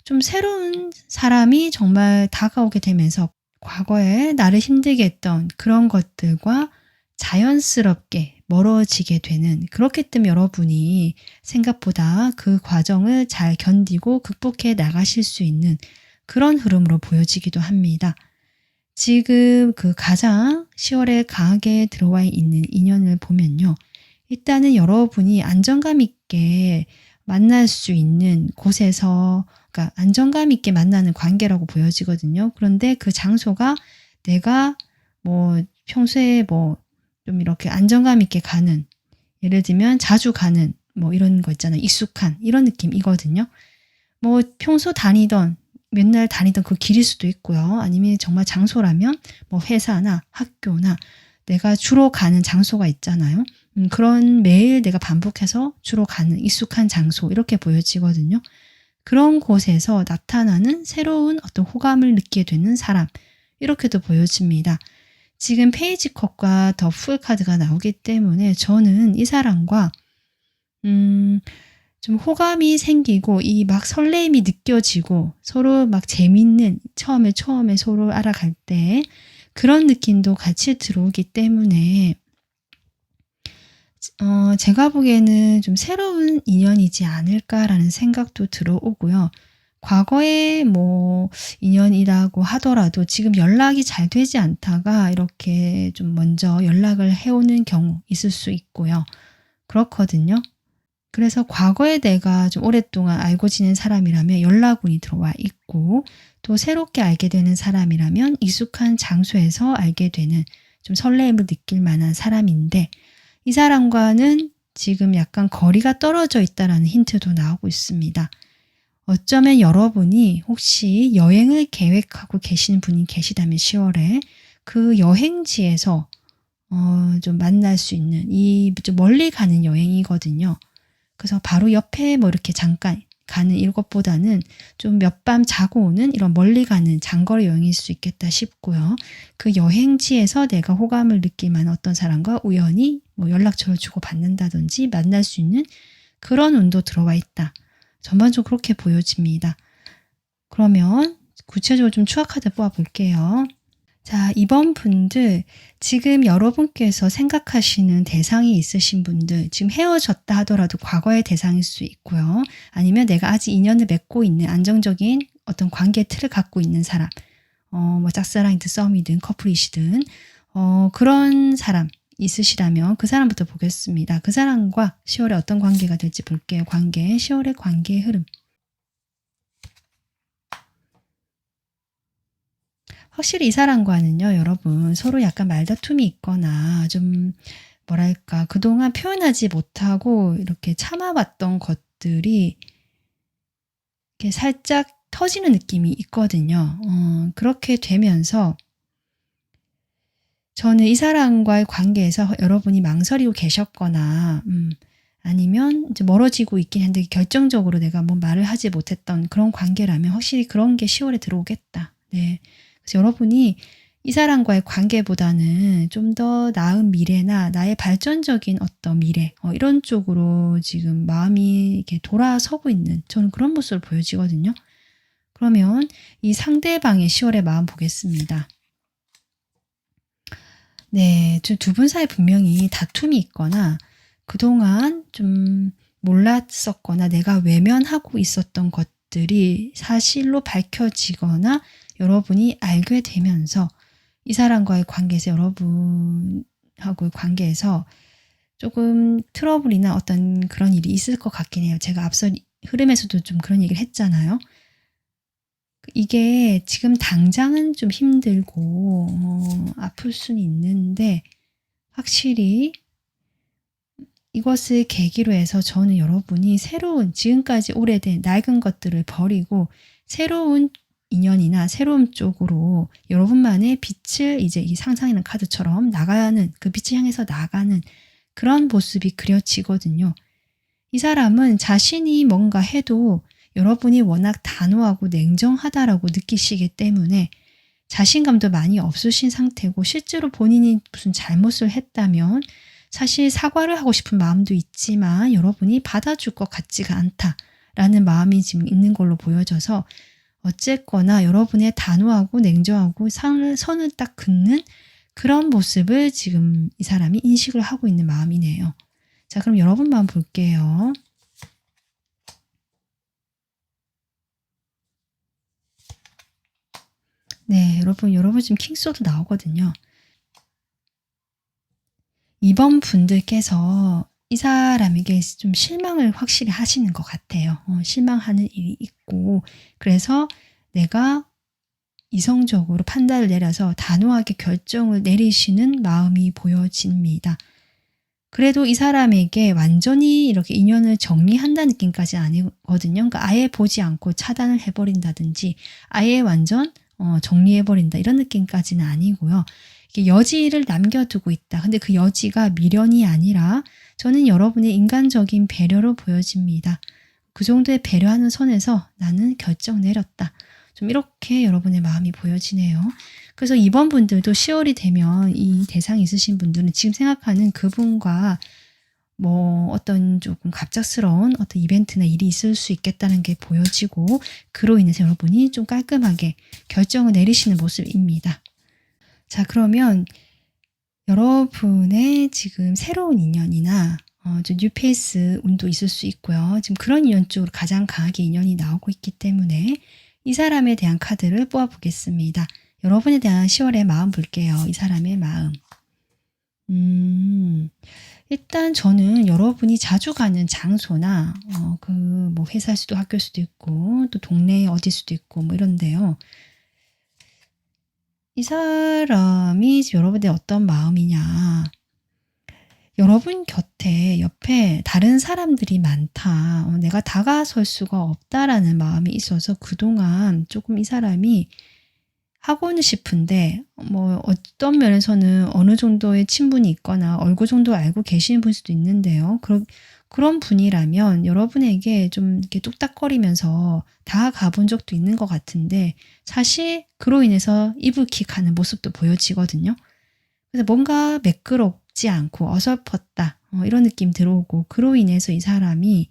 좀 새로운 사람이 정말 다가오게 되면서 과거에 나를 힘들게 했던 그런 것들과 자연스럽게 멀어지게 되는 그렇기 때문에 여러분이 생각보다 그 과정을 잘 견디고 극복해 나가실 수 있는 그런 흐름으로 보여지기도 합니다. 지금 그 가장 10월에 강하게 들어와 있는 인연을 보면요. 일단은 여러분이 안정감 있게 만날 수 있는 곳에서 그러니까 안정감 있게 만나는 관계라고 보여지거든요. 그런데 그 장소가 내가 뭐 평소에 뭐 좀 이렇게 안정감 있게 가는 예를 들면 자주 가는 뭐 이런 거 있잖아요. 익숙한 이런 느낌이거든요. 뭐 평소 다니던 맨날 다니던 그 길일 수도 있고요. 아니면 정말 장소라면 뭐 회사나 학교나 내가 주로 가는 장소가 있잖아요. 그런 매일 내가 반복해서 주로 가는 익숙한 장소 이렇게 보여지거든요. 그런 곳에서 나타나는 새로운 어떤 호감을 느끼게 되는 사람 이렇게도 보여집니다. 지금 페이지 컷과 더 풀 카드가 나오기 때문에 저는 이 사람과 좀 호감이 생기고 이 막 설레임이 느껴지고 서로 막 재밌는 처음에 서로 알아갈 때 그런 느낌도 같이 들어오기 때문에 제가 보기에는 좀 새로운 인연이지 않을까라는 생각도 들어오고요. 과거의 뭐 인연이라고 하더라도 지금 연락이 잘 되지 않다가 이렇게 좀 먼저 연락을 해오는 경우 있을 수 있고요. 그렇거든요. 그래서 과거에 내가 좀 오랫동안 알고 지낸 사람이라면 연락운이 들어와 있고, 또 새롭게 알게 되는 사람이라면 익숙한 장소에서 알게 되는 좀 설레임을 느낄 만한 사람인데, 이 사람과는 지금 약간 거리가 떨어져 있다는 힌트도 나오고 있습니다. 어쩌면 여러분이 혹시 여행을 계획하고 계신 분이 계시다면 10월에 그 여행지에서 좀 만날 수 있는, 이 좀 멀리 가는 여행이거든요. 그래서 바로 옆에 뭐 이렇게 잠깐 가는 이것보다는 좀 몇 밤 자고 오는 이런 멀리 가는 장거리 여행일 수 있겠다 싶고요. 그 여행지에서 내가 호감을 느낄 만한 어떤 사람과 우연히 뭐 연락처를 주고 받는다든지 만날 수 있는 그런 운도 들어와 있다. 전반적으로 그렇게 보여집니다. 그러면 구체적으로 좀 추가카드 뽑아볼게요. 자, 이번 분들, 지금 여러분께서 생각하시는 대상이 있으신 분들, 지금 헤어졌다 하더라도 과거의 대상일 수 있고요. 아니면 내가 아직 인연을 맺고 있는 안정적인 어떤 관계 틀을 갖고 있는 사람, 뭐 짝사랑이든 썸이든 커플이시든, 그런 사람 있으시다면 그 사람부터 보겠습니다. 그 사람과 10월에 어떤 관계가 될지 볼게요. 관계, 10월의 관계의 흐름. 확실히 이 사람과는요, 여러분, 서로 약간 말다툼이 있거나 좀 뭐랄까, 그동안 표현하지 못하고 이렇게 참아왔던 것들이 이렇게 살짝 터지는 느낌이 있거든요. 그렇게 되면서 저는 이 사람과의 관계에서 여러분이 망설이고 계셨거나, 아니면 이제 멀어지고 있긴 한데 결정적으로 내가 뭐 말을 하지 못했던 그런 관계라면 확실히 그런 게 10월에 들어오겠다. 네. 그래서 여러분이 이 사람과의 관계보다는 좀 더 나은 미래나 나의 발전적인 어떤 미래, 이런 쪽으로 지금 마음이 이렇게 돌아서고 있는 저는 그런 모습을 보여지거든요. 그러면 이 상대방의 10월의 마음 보겠습니다. 네, 두 분 사이 분명히 다툼이 있거나 그동안 좀 몰랐었거나 내가 외면하고 있었던 것들이 사실로 밝혀지거나 여러분이 알게 되면서 이 사람과의 관계에서 여러분하고의 관계에서 조금 트러블이나 어떤 그런 일이 있을 것 같긴 해요. 제가 앞서 흐름에서도 좀 그런 얘기를 했잖아요. 이게 지금 당장은 좀 힘들고 아플 수는 있는데 확실히 이것을 계기로 해서 저는 여러분이 새로운 지금까지 오래된 낡은 것들을 버리고 새로운 인연이나 새로운 쪽으로 여러분만의 빛을 이제 이 상상이라는 카드처럼 나가는 그 빛을 향해서 나가는 그런 모습이 그려지거든요. 이 사람은 자신이 뭔가 해도 여러분이 워낙 단호하고 냉정하다라고 느끼시기 때문에 자신감도 많이 없으신 상태고 실제로 본인이 무슨 잘못을 했다면 사실 사과를 하고 싶은 마음도 있지만 여러분이 받아줄 것 같지가 않다라는 마음이 지금 있는 걸로 보여져서 어쨌거나 여러분의 단호하고 냉정하고 선을 딱 긋는 그런 모습을 지금 이 사람이 인식을 하고 있는 마음이네요. 자, 그럼 여러분 마음 볼게요. 네, 여러분 지금 킹소드 나오거든요. 이번 분들께서 이 사람에게 좀 실망을 확실히 하시는 것 같아요. 실망하는 일이 있고 그래서 내가 이성적으로 판단을 내려서 단호하게 결정을 내리시는 마음이 보여집니다. 그래도 이 사람에게 완전히 이렇게 인연을 정리한다는 느낌까지는 아니거든요. 그러니까 아예 보지 않고 차단을 해버린다든지 아예 완전 정리해버린다 이런 느낌까지는 아니고요. 이게 여지를 남겨두고 있다. 근데 그 여지가 미련이 아니라 저는 여러분의 인간적인 배려로 보여집니다. 그 정도의 배려하는 선에서 나는 결정 내렸다. 좀 이렇게 여러분의 마음이 보여지네요. 그래서 이번 분들도 10월이 되면 이 대상이 있으신 분들은 지금 생각하는 그분과 뭐 어떤 조금 갑작스러운 어떤 이벤트나 일이 있을 수 있겠다는 게 보여지고 그로 인해서 여러분이 좀 깔끔하게 결정을 내리시는 모습입니다. 자, 그러면 여러분의 지금 새로운 인연이나 좀 뉴페이스 운도 있을 수 있고요. 지금 그런 인연 쪽으로 가장 강하게 인연이 나오고 있기 때문에 이 사람에 대한 카드를 뽑아보겠습니다. 여러분에 대한 10월의 마음 볼게요. 이 사람의 마음. 일단 저는 여러분이 자주 가는 장소나 뭐 회사일 수도 학교일 수도 있고 또 동네 어디 수도 있고 뭐 이런데요. 이 사람이 여러분의 어떤 마음이냐. 여러분 곁에 옆에 다른 사람들이 많다. 내가 다가설 수가 없다라는 마음이 있어서 그동안 조금 이 사람이 하고는 싶은데 뭐 어떤 면에서는 어느 정도의 친분이 있거나 얼굴 정도 알고 계시는 분일 수도 있는데요. 그런 분이라면 여러분에게 좀 이렇게 뚝딱거리면서 다가가 본 적도 있는 것 같은데 사실 그로 인해서 이불킥하는 모습도 보여지거든요. 그래서 뭔가 매끄럽지 않고 어설펐다 이런 느낌 들어오고 그로 인해서 이 사람이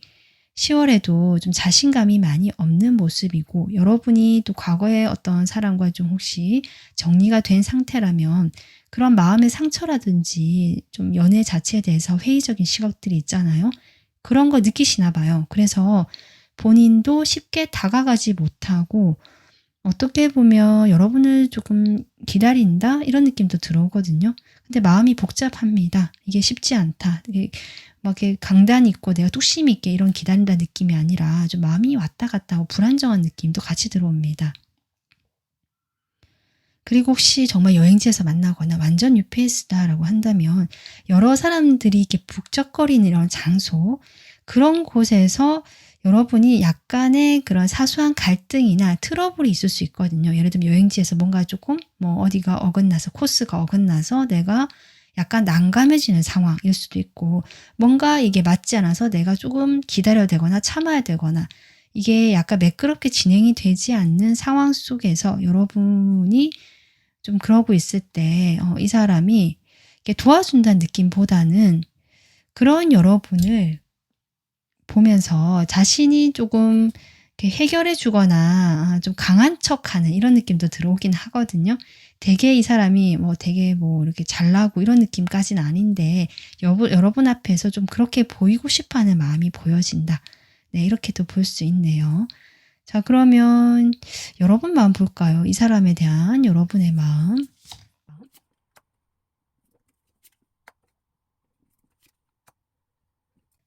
10월에도 좀 자신감이 많이 없는 모습이고 여러분이 또 과거의 어떤 사람과 좀 혹시 정리가 된 상태라면 그런 마음의 상처라든지 좀 연애 자체에 대해서 회의적인 시각들이 있잖아요. 그런 거 느끼시나 봐요. 그래서 본인도 쉽게 다가가지 못하고 어떻게 보면 여러분을 조금 기다린다 이런 느낌도 들어오거든요. 근데 마음이 복잡합니다. 이게 쉽지 않다. 이게 막 이렇게 강단이 있고 내가 뚝심이 있게 이런 기다린다 느낌이 아니라 좀 마음이 왔다 갔다 하고 불안정한 느낌도 같이 들어옵니다. 그리고 혹시 정말 여행지에서 만나거나 완전 뉴페이스다라고 한다면 여러 사람들이 이렇게 북적거리는 이런 장소 그런 곳에서 여러분이 약간의 그런 사소한 갈등이나 트러블이 있을 수 있거든요. 예를 들면 여행지에서 뭔가 조금 뭐 어디가 어긋나서 코스가 어긋나서 내가 약간 난감해지는 상황일 수도 있고 뭔가 이게 맞지 않아서 내가 조금 기다려야 되거나 참아야 되거나 이게 약간 매끄럽게 진행이 되지 않는 상황 속에서 여러분이 좀 그러고 있을 때 이 사람이 이렇게 도와준다는 느낌보다는 그런 여러분을 보면서 자신이 조금 이렇게 해결해 주거나 좀 강한 척하는 이런 느낌도 들어오긴 하거든요. 되게 이 사람이 뭐 되게 뭐 이렇게 잘나고 이런 느낌까지는 아닌데 여러분 앞에서 좀 그렇게 보이고 싶어하는 마음이 보여진다. 네, 이렇게도 볼 수 있네요. 자, 그러면 여러분 마음 볼까요? 이 사람에 대한 여러분의 마음.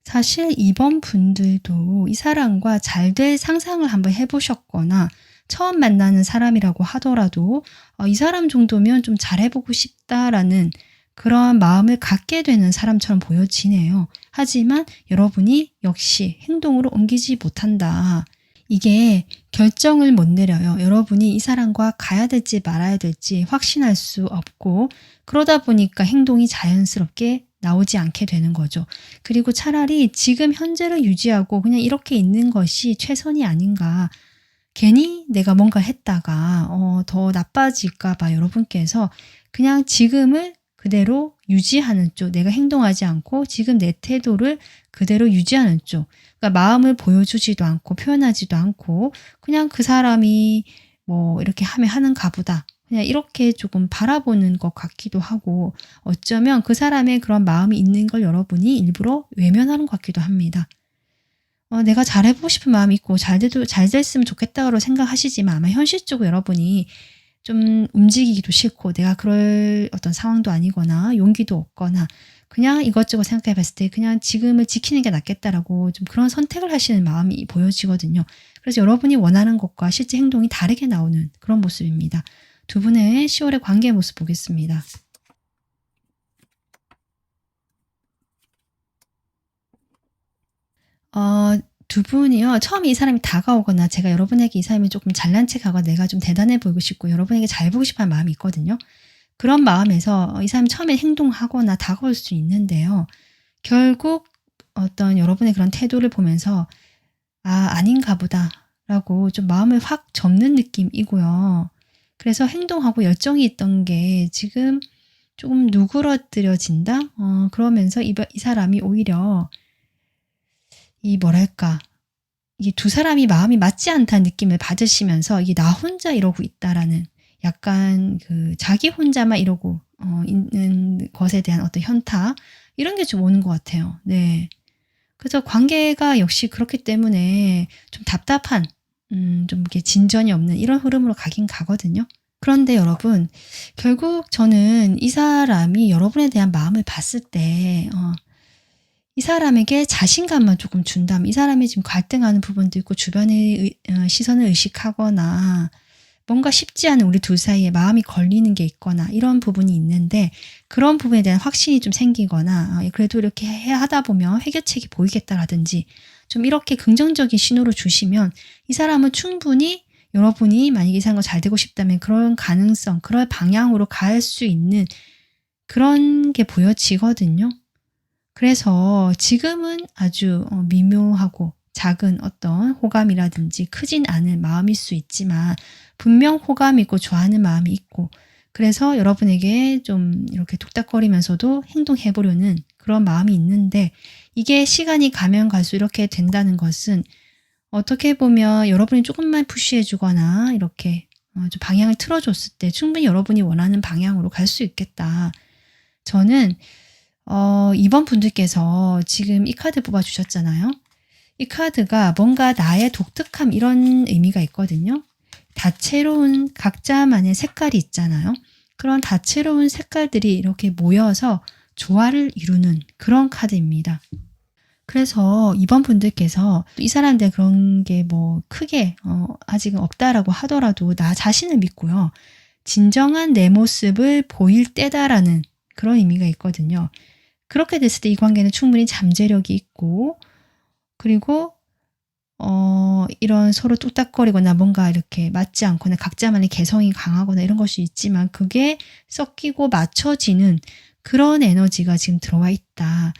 사실 이번 분들도 이 사람과 잘 될 상상을 한번 해보셨거나 처음 만나는 사람이라고 하더라도 이 사람 정도면 좀 잘해보고 싶다라는 그런 마음을 갖게 되는 사람처럼 보여지네요. 하지만 여러분이 역시 행동으로 옮기지 못한다. 이게 결정을 못 내려요. 여러분이 이 사람과 가야 될지 말아야 될지 확신할 수 없고 그러다 보니까 행동이 자연스럽게 나오지 않게 되는 거죠. 그리고 차라리 지금 현재를 유지하고 그냥 이렇게 있는 것이 최선이 아닌가. 괜히 내가 뭔가 했다가 더 나빠질까 봐 여러분께서 그냥 지금을 그대로 유지하는 쪽, 내가 행동하지 않고 지금 내 태도를 그대로 유지하는 쪽. 그러니까 마음을 보여주지도 않고 표현하지도 않고 그냥 그 사람이 뭐 이렇게 하면 하는가 보다. 그냥 이렇게 조금 바라보는 것 같기도 하고 어쩌면 그 사람의 그런 마음이 있는 걸 여러분이 일부러 외면하는 것 같기도 합니다. 내가 잘해보고 싶은 마음이 있고 잘 됐으면 좋겠다고 생각하시지만 아마 현실적으로 여러분이 좀 움직이기도 싫고 내가 그럴 어떤 상황도 아니거나 용기도 없거나 그냥 이것저것 생각해 봤을 때 그냥 지금을 지키는 게 낫겠다라고 좀 그런 선택을 하시는 마음이 보여지거든요. 그래서 여러분이 원하는 것과 실제 행동이 다르게 나오는 그런 모습입니다. 두 분의 10월의 관계의 모습 보겠습니다. 두 분이요. 처음에 이 사람이 다가오거나 제가 여러분에게 이 사람이 조금 잘난 척하거나 내가 좀 대단해 보이고 싶고 여러분에게 잘 보이고 싶어 하는 마음이 있거든요. 그런 마음에서 이 사람이 처음에 행동하거나 다가올 수 있는데요. 결국 어떤 여러분의 그런 태도를 보면서 아닌가 보다라고 좀 마음을 확 접는 느낌이고요. 그래서 행동하고 열정이 있던 게 지금 조금 누그러뜨려진다? 그러면서 이 사람이 오히려 뭐랄까, 이게 두 사람이 마음이 맞지 않다는 느낌을 받으시면서 이게 나 혼자 이러고 있다라는 약간 그 자기 혼자만 이러고 있는 것에 대한 어떤 현타 이런 게 좀 오는 것 같아요. 네. 그래서 관계가 역시 그렇기 때문에 좀 답답한, 좀 이렇게 진전이 없는 이런 흐름으로 가긴 가거든요. 그런데 여러분, 결국 저는 이 사람이 여러분에 대한 마음을 봤을 때, 이 사람에게 자신감만 조금 준다면, 이 사람이 지금 갈등하는 부분도 있고, 주변의 시선을 의식하거나, 뭔가 쉽지 않은 우리 둘 사이에 마음이 걸리는 게 있거나 이런 부분이 있는데, 그런 부분에 대한 확신이 좀 생기거나 그래도 이렇게 하다 보면 해결책이 보이겠다라든지 좀 이렇게 긍정적인 신호를 주시면, 이 사람은 충분히 여러분이 만약에 이 사람과 잘 되고 싶다면 그런 가능성, 그럴 방향으로 갈 수 있는 그런 게 보여지거든요. 그래서 지금은 아주 미묘하고 작은 어떤 호감이라든지 크진 않은 마음일 수 있지만, 분명 호감이 있고 좋아하는 마음이 있고, 그래서 여러분에게 좀 이렇게 툭닥거리면서도 행동해 보려는 그런 마음이 있는데, 이게 시간이 가면 갈수록 이렇게 된다는 것은 어떻게 보면 여러분이 조금만 푸시해 주거나 이렇게 좀 방향을 틀어 줬을 때 충분히 여러분이 원하는 방향으로 갈 수 있겠다. 저는 이번 분들께서 지금 이 카드 뽑아 주셨잖아요. 이 카드가 뭔가 나의 독특함, 이런 의미가 있거든요. 다채로운 각자만의 색깔이 있잖아요. 그런 다채로운 색깔들이 이렇게 모여서 조화를 이루는 그런 카드입니다. 그래서 이번 분들께서 이 사람한테 그런 게 뭐 크게 아직은 없다라고 하더라도 나 자신을 믿고요, 진정한 내 모습을 보일 때다라는 그런 의미가 있거든요. 그렇게 됐을 때 이 관계는 충분히 잠재력이 있고, 그리고 이런 서로 뚝딱거리거나 뭔가 이렇게 맞지 않거나 각자만의 개성이 강하거나 이런 것이 있지만, 그게 섞이고 맞춰지는 그런 에너지가 지금 들어와 있다.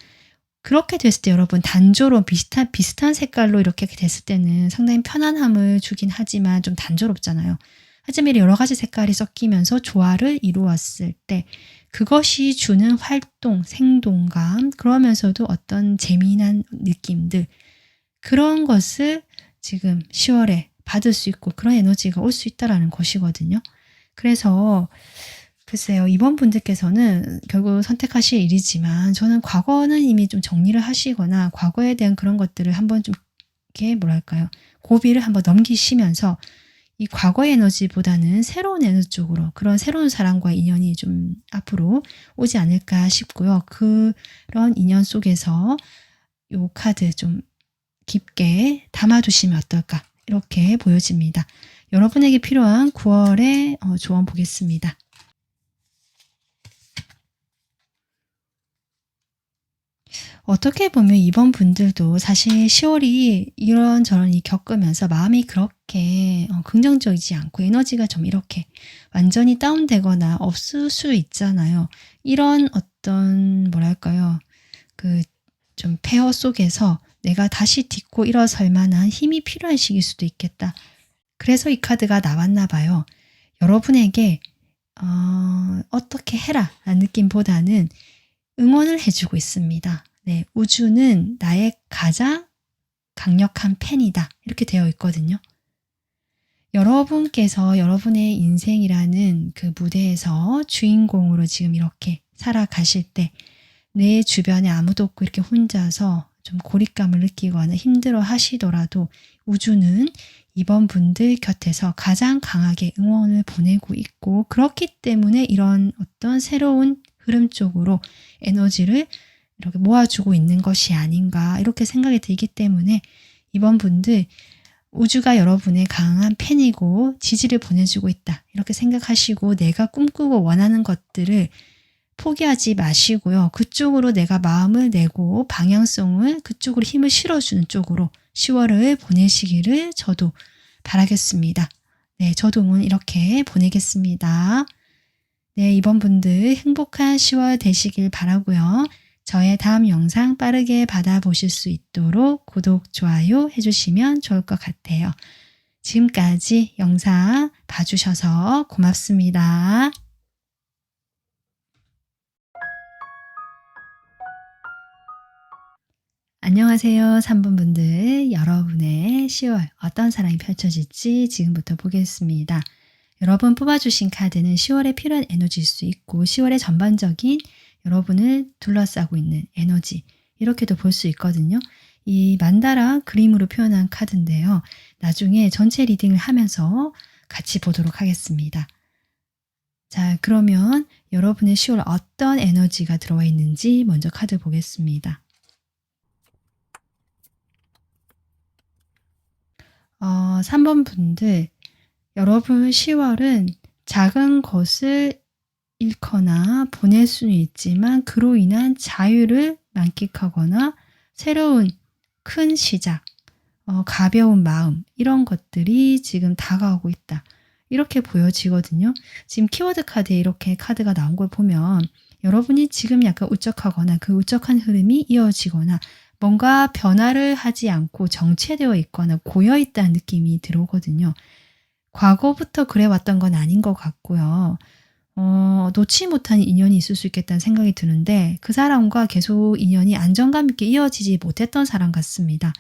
그렇게 됐을 때 여러분, 단조로운 비슷한 색깔로 이렇게 됐을 때는 상당히 편안함을 주긴 하지만 좀 단조롭잖아요. 하지만 여러 가지 색깔이 섞이면서 조화를 이루었을 때 그것이 주는 활동, 생동감, 그러면서도 어떤 재미난 느낌들, 그런 것을 지금 10월에 받을 수 있고 그런 에너지가 올 수 있다라는 것이거든요. 그래서 글쎄요, 이번 분들께서는 결국 선택하실 일이지만, 저는 과거는 이미 좀 정리를 하시거나 과거에 대한 그런 것들을 한번 좀 이렇게 뭐랄까요, 고비를 한번 넘기시면서 이 과거의 에너지보다는 새로운 에너지 쪽으로, 그런 새로운 사람과의 인연이 좀 앞으로 오지 않을까 싶고요. 그런 인연 속에서 요 카드 좀 깊게 담아두시면 어떨까, 이렇게 보여집니다. 여러분에게 필요한 9월의 조언 보겠습니다. 어떻게 보면 이번 분들도 사실 10월이 이런저런 겪으면서 마음이 그렇게 긍정적이지 않고 에너지가 좀 이렇게 완전히 다운되거나 없을 수 있잖아요. 이런 어떤 뭐랄까요, 그 좀 폐허 속에서 내가 다시 딛고 일어설 만한 힘이 필요한 시기일 수도 있겠다. 그래서 이 카드가 나왔나 봐요. 여러분에게 어떻게 해라 라는 느낌보다는 응원을 해주고 있습니다. 네, 우주는 나의 가장 강력한 팬이다, 이렇게 되어 있거든요. 여러분께서 여러분의 인생이라는 그 무대에서 주인공으로 지금 이렇게 살아가실 때, 내 주변에 아무도 없고 이렇게 혼자서 좀 고립감을 느끼거나 힘들어 하시더라도 우주는 이번 분들 곁에서 가장 강하게 응원을 보내고 있고, 그렇기 때문에 이런 어떤 새로운 흐름 쪽으로 에너지를 이렇게 모아주고 있는 것이 아닌가, 이렇게 생각이 들기 때문에 이번 분들, 우주가 여러분의 강한 팬이고 지지를 보내주고 있다, 이렇게 생각하시고 내가 꿈꾸고 원하는 것들을 포기하지 마시고요. 그쪽으로 내가 마음을 내고 방향성을, 그쪽으로 힘을 실어주는 쪽으로 10월을 보내시기를 저도 바라겠습니다. 네, 저도 응원 이렇게 보내겠습니다. 네, 이번 분들 행복한 10월 되시길 바라고요. 저의 다음 영상 빠르게 받아보실 수 있도록 구독, 좋아요 해주시면 좋을 것 같아요. 지금까지 영상 봐주셔서 고맙습니다. 안녕하세요, 3번 분들. 여러분의 10월 어떤 사랑이 펼쳐질지 지금부터 보겠습니다. 여러분 뽑아주신 카드는 10월에 필요한 에너지일 수 있고 10월의 전반적인 여러분을 둘러싸고 있는 에너지 이렇게도 볼 수 있거든요. 이 만다라 그림으로 표현한 카드인데요. 나중에 전체 리딩을 하면서 같이 보도록 하겠습니다. 자, 그러면 여러분의 10월 어떤 에너지가 들어와 있는지 먼저 카드 보겠습니다. 3번 분들, 여러분 10월은 작은 것을 잃거나 보낼 수는 있지만 그로 인한 자유를 만끽하거나 새로운 큰 시작, 가벼운 마음 이런 것들이 지금 다가오고 있다. 이렇게 보여지거든요. 지금 키워드 카드에 이렇게 카드가 나온 걸 보면 여러분이 지금 약간 우적하거나 그 우적한 흐름이 이어지거나 뭔가 변화를 하지 않고 정체되어 있거나 고여 있다는 느낌이 들어오거든요. 과거부터 그래왔던 건 아닌 것 같고요. 놓지 못한 인연이 있을 수 있겠다는 생각이 드는데 그 사람과 계속 인연이 안정감 있게 이어지지 못했던 사람 같습니다.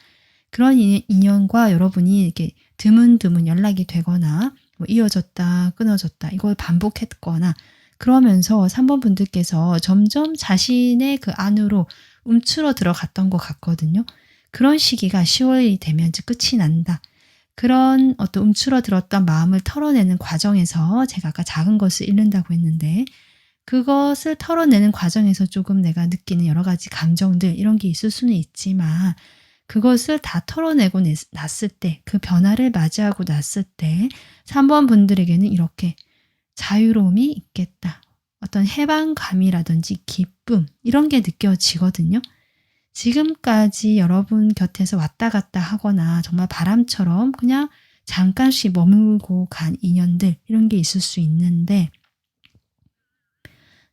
그런 인연과 여러분이 이렇게 드문드문 연락이 되거나 뭐 이어졌다 끊어졌다 이걸 반복했거나 그러면서 3번 분들께서 점점 자신의 그 안으로 움츠러 들어갔던 것 같거든요. 그런 시기가 10월이 되면 이제 끝이 난다. 그런 어떤 움츠러들었던 마음을 털어내는 과정에서 제가 아까 작은 것을 잃는다고 했는데 그것을 털어내는 과정에서 조금 내가 느끼는 여러 가지 감정들 이런 게 있을 수는 있지만 그것을 다 털어내고 났을 때 그 변화를 맞이하고 났을 때 3번 분들에게는 이렇게 자유로움이 있겠다. 어떤 해방감이라든지 기쁨 이런 게 느껴지거든요. 지금까지 여러분 곁에서 왔다 갔다 하거나 정말 바람처럼 그냥 잠깐씩 머물고 간 인연들 이런 게 있을 수 있는데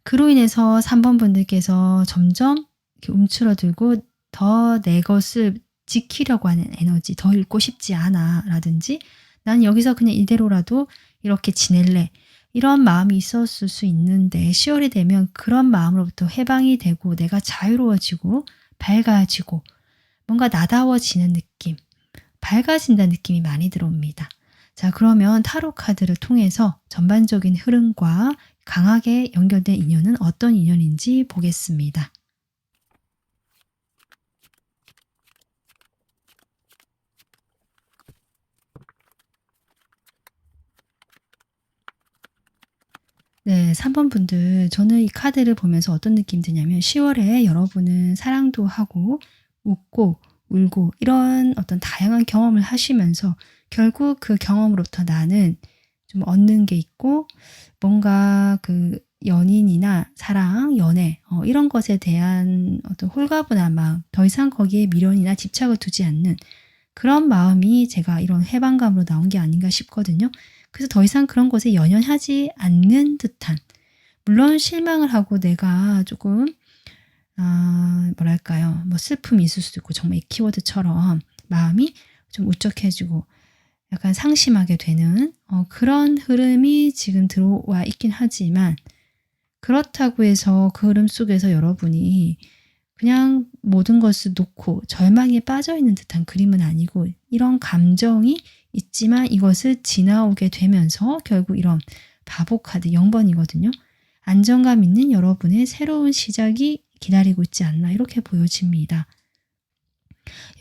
그로 인해서 3번 분들께서 점점 이렇게 움츠러들고 더 내 것을 지키려고 하는 에너지 더 잃고 싶지 않아 라든지 난 여기서 그냥 이대로라도 이렇게 지낼래 이런 마음이 있었을 수 있는데 10월이 되면 그런 마음으로부터 해방이 되고 내가 자유로워지고 밝아지고 뭔가 나다워지는 느낌, 밝아진다는 느낌이 많이 들어옵니다. 자, 그러면 타로 카드를 통해서 전반적인 흐름과 강하게 연결된 인연은 어떤 인연인지 보겠습니다. 네, 3번 분들, 저는 이 카드를 보면서 어떤 느낌이 드냐면 10월에 여러분은 사랑도 하고 웃고 울고 이런 어떤 다양한 경험을 하시면서 결국 그 경험으로부터 나는 좀 얻는 게 있고 뭔가 그 연인이나 사랑, 연애 이런 것에 대한 어떤 홀가분한 마음, 더 이상 거기에 미련이나 집착을 두지 않는 그런 마음이 제가 이런 해방감으로 나온 게 아닌가 싶거든요. 그래서 더 이상 그런 것에 연연하지 않는 듯한 물론 실망을 하고 내가 조금 뭐랄까요 뭐 슬픔이 있을 수도 있고 정말 이 키워드처럼 마음이 좀 우적해지고 약간 상심하게 되는 그런 흐름이 지금 들어와 있긴 하지만 그렇다고 해서 그 흐름 속에서 여러분이 그냥 모든 것을 놓고 절망에 빠져 있는 듯한 그림은 아니고 이런 감정이 있지만 이것을 지나오게 되면서 결국 이런 바보 카드 0번이거든요. 안정감 있는 여러분의 새로운 시작이 기다리고 있지 않나 이렇게 보여집니다.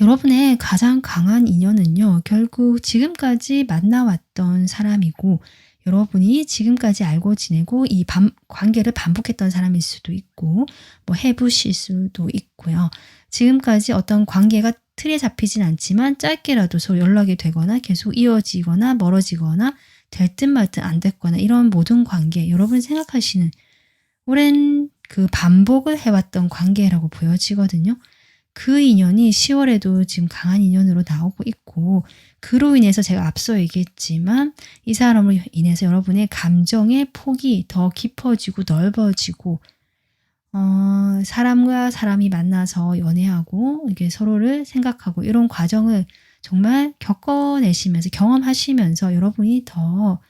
여러분의 가장 강한 인연은요. 결국 지금까지 만나왔던 사람이고 여러분이 지금까지 알고 지내고 이 관계를 반복했던 사람일 수도 있고 뭐 해보실 수도 있고요. 지금까지 어떤 관계가 틀에 잡히진 않지만 짧게라도 서로 연락이 되거나 계속 이어지거나 멀어지거나 될 듯 말 듯 안 됐거나 이런 모든 관계 여러분이 생각하시는 오랜 그 반복을 해왔던 관계라고 보여지거든요. 그 인연이 10월에도 지금 강한 인연으로 나오고 있고 그로 인해서 제가 앞서 얘기했지만 이 사람으로 인해서 여러분의 감정의 폭이 더 깊어지고 넓어지고 사람과 사람이 만나서 연애하고 이게 서로를 생각하고 이런 과정을 정말 겪어내시면서 경험하시면서 여러분이 더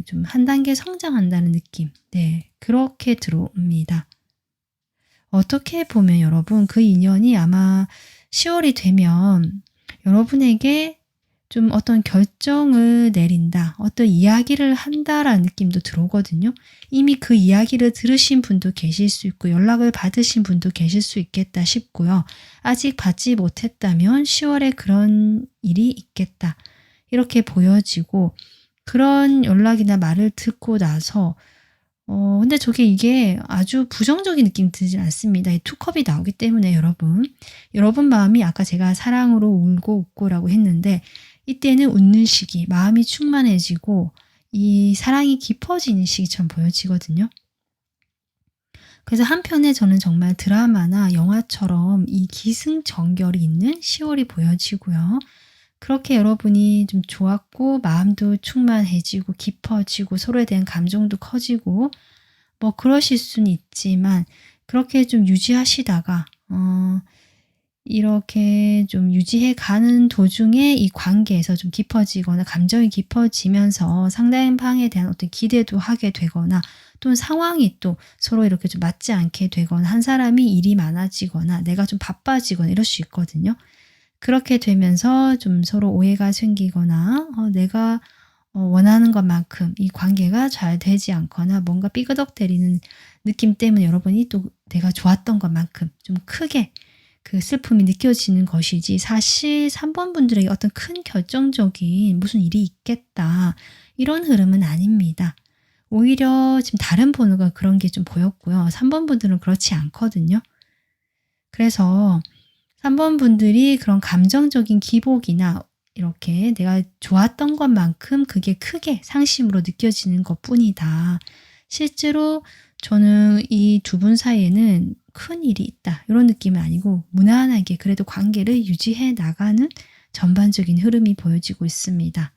좀 한 단계 성장한다는 느낌 그렇게 들어옵니다. 어떻게 보면 여러분 그 인연이 아마 10월이 되면 여러분에게 좀 어떤 결정을 내린다, 어떤 이야기를 한다라는 느낌도 들어오거든요. 이미 그 이야기를 들으신 분도 계실 수 있고 연락을 받으신 분도 계실 수 있겠다 싶고요. 아직 받지 못했다면 10월에 그런 일이 있겠다. 이렇게 보여지고 그런 연락이나 말을 듣고 나서 근데 이게 아주 부정적인 느낌이 들진 않습니다. 이 투컵이 나오기 때문에 여러분 마음이 아까 제가 사랑으로 울고 웃고라고 했는데 이때는 웃는 시기, 마음이 충만해지고 이 사랑이 깊어지는 시기처럼 보여지거든요. 그래서 한편에 저는 정말 드라마나 영화처럼 이 기승전결이 있는 10월이 보여지고요. 그렇게 여러분이 좀 좋았고 마음도 충만해지고 깊어지고 서로에 대한 감정도 커지고 그러실 수는 있지만 그렇게 좀 유지하시다가 이렇게 좀 유지해 가는 도중에 이 관계에서 좀 깊어지거나 감정이 깊어지면서 상대방에 대한 어떤 기대도 하게 되거나 또는 상황이 또 서로 이렇게 좀 맞지 않게 되거나 한 사람이 일이 많아지거나 내가 좀 바빠지거나 이럴 수 있거든요. 그렇게 되면서 좀 서로 오해가 생기거나 내가 원하는 것만큼 이 관계가 잘 되지 않거나 뭔가 삐그덕대리는 느낌 때문에 여러분이 또 내가 좋았던 것만큼 좀 크게 그 슬픔이 느껴지는 것이지 사실 3번 분들에게 어떤 큰 결정적인 무슨 일이 있겠다 이런 흐름은 아닙니다. 오히려 지금 다른 번호가 그런 게 좀 보였고요. 3번 분들은 그렇지 않거든요. 그래서 3번 분들이 그런 감정적인 기복이나 이렇게 내가 좋았던 것만큼 그게 크게 상심으로 느껴지는 것뿐이다. 실제로 저는 이 두 분 사이에는 큰 일이 있다. 이런 느낌은 아니고 무난하게 그래도 관계를 유지해 나가는 전반적인 흐름이 보여지고 있습니다.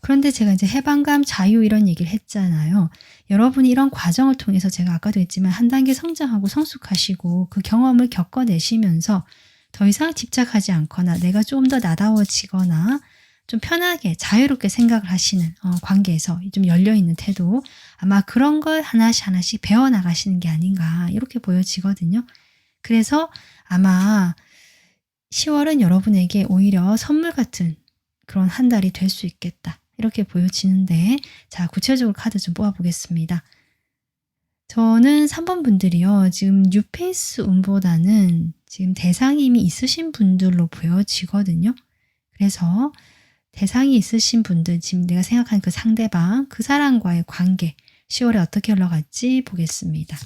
그런데 제가 이제 해방감, 자유 이런 얘기를 했잖아요. 여러분이 이런 과정을 통해서 제가 아까도 했지만 한 단계 성장하고 성숙하시고 그 경험을 겪어내시면서 더 이상 집착하지 않거나 내가 좀 더 나다워지거나 좀 편하게 자유롭게 생각을 하시는 관계에서 좀 열려있는 태도 아마 그런 걸 하나씩 배워나가시는 게 아닌가 이렇게 보여지거든요. 그래서 아마 10월은 여러분에게 오히려 선물 같은 그런 한 달이 될 수 있겠다 이렇게 보여지는데 자 구체적으로 카드 좀 뽑아보겠습니다. 저는 3번 분들이요. 지금 뉴페이스 운보다는 지금 대상이 이미 있으신 분들로 보여지거든요. 그래서 대상이 있으신 분들, 지금 내가 생각하는 그 상대방, 그 사람과의 관계, 10월에 어떻게 흘러갈지 보겠습니다.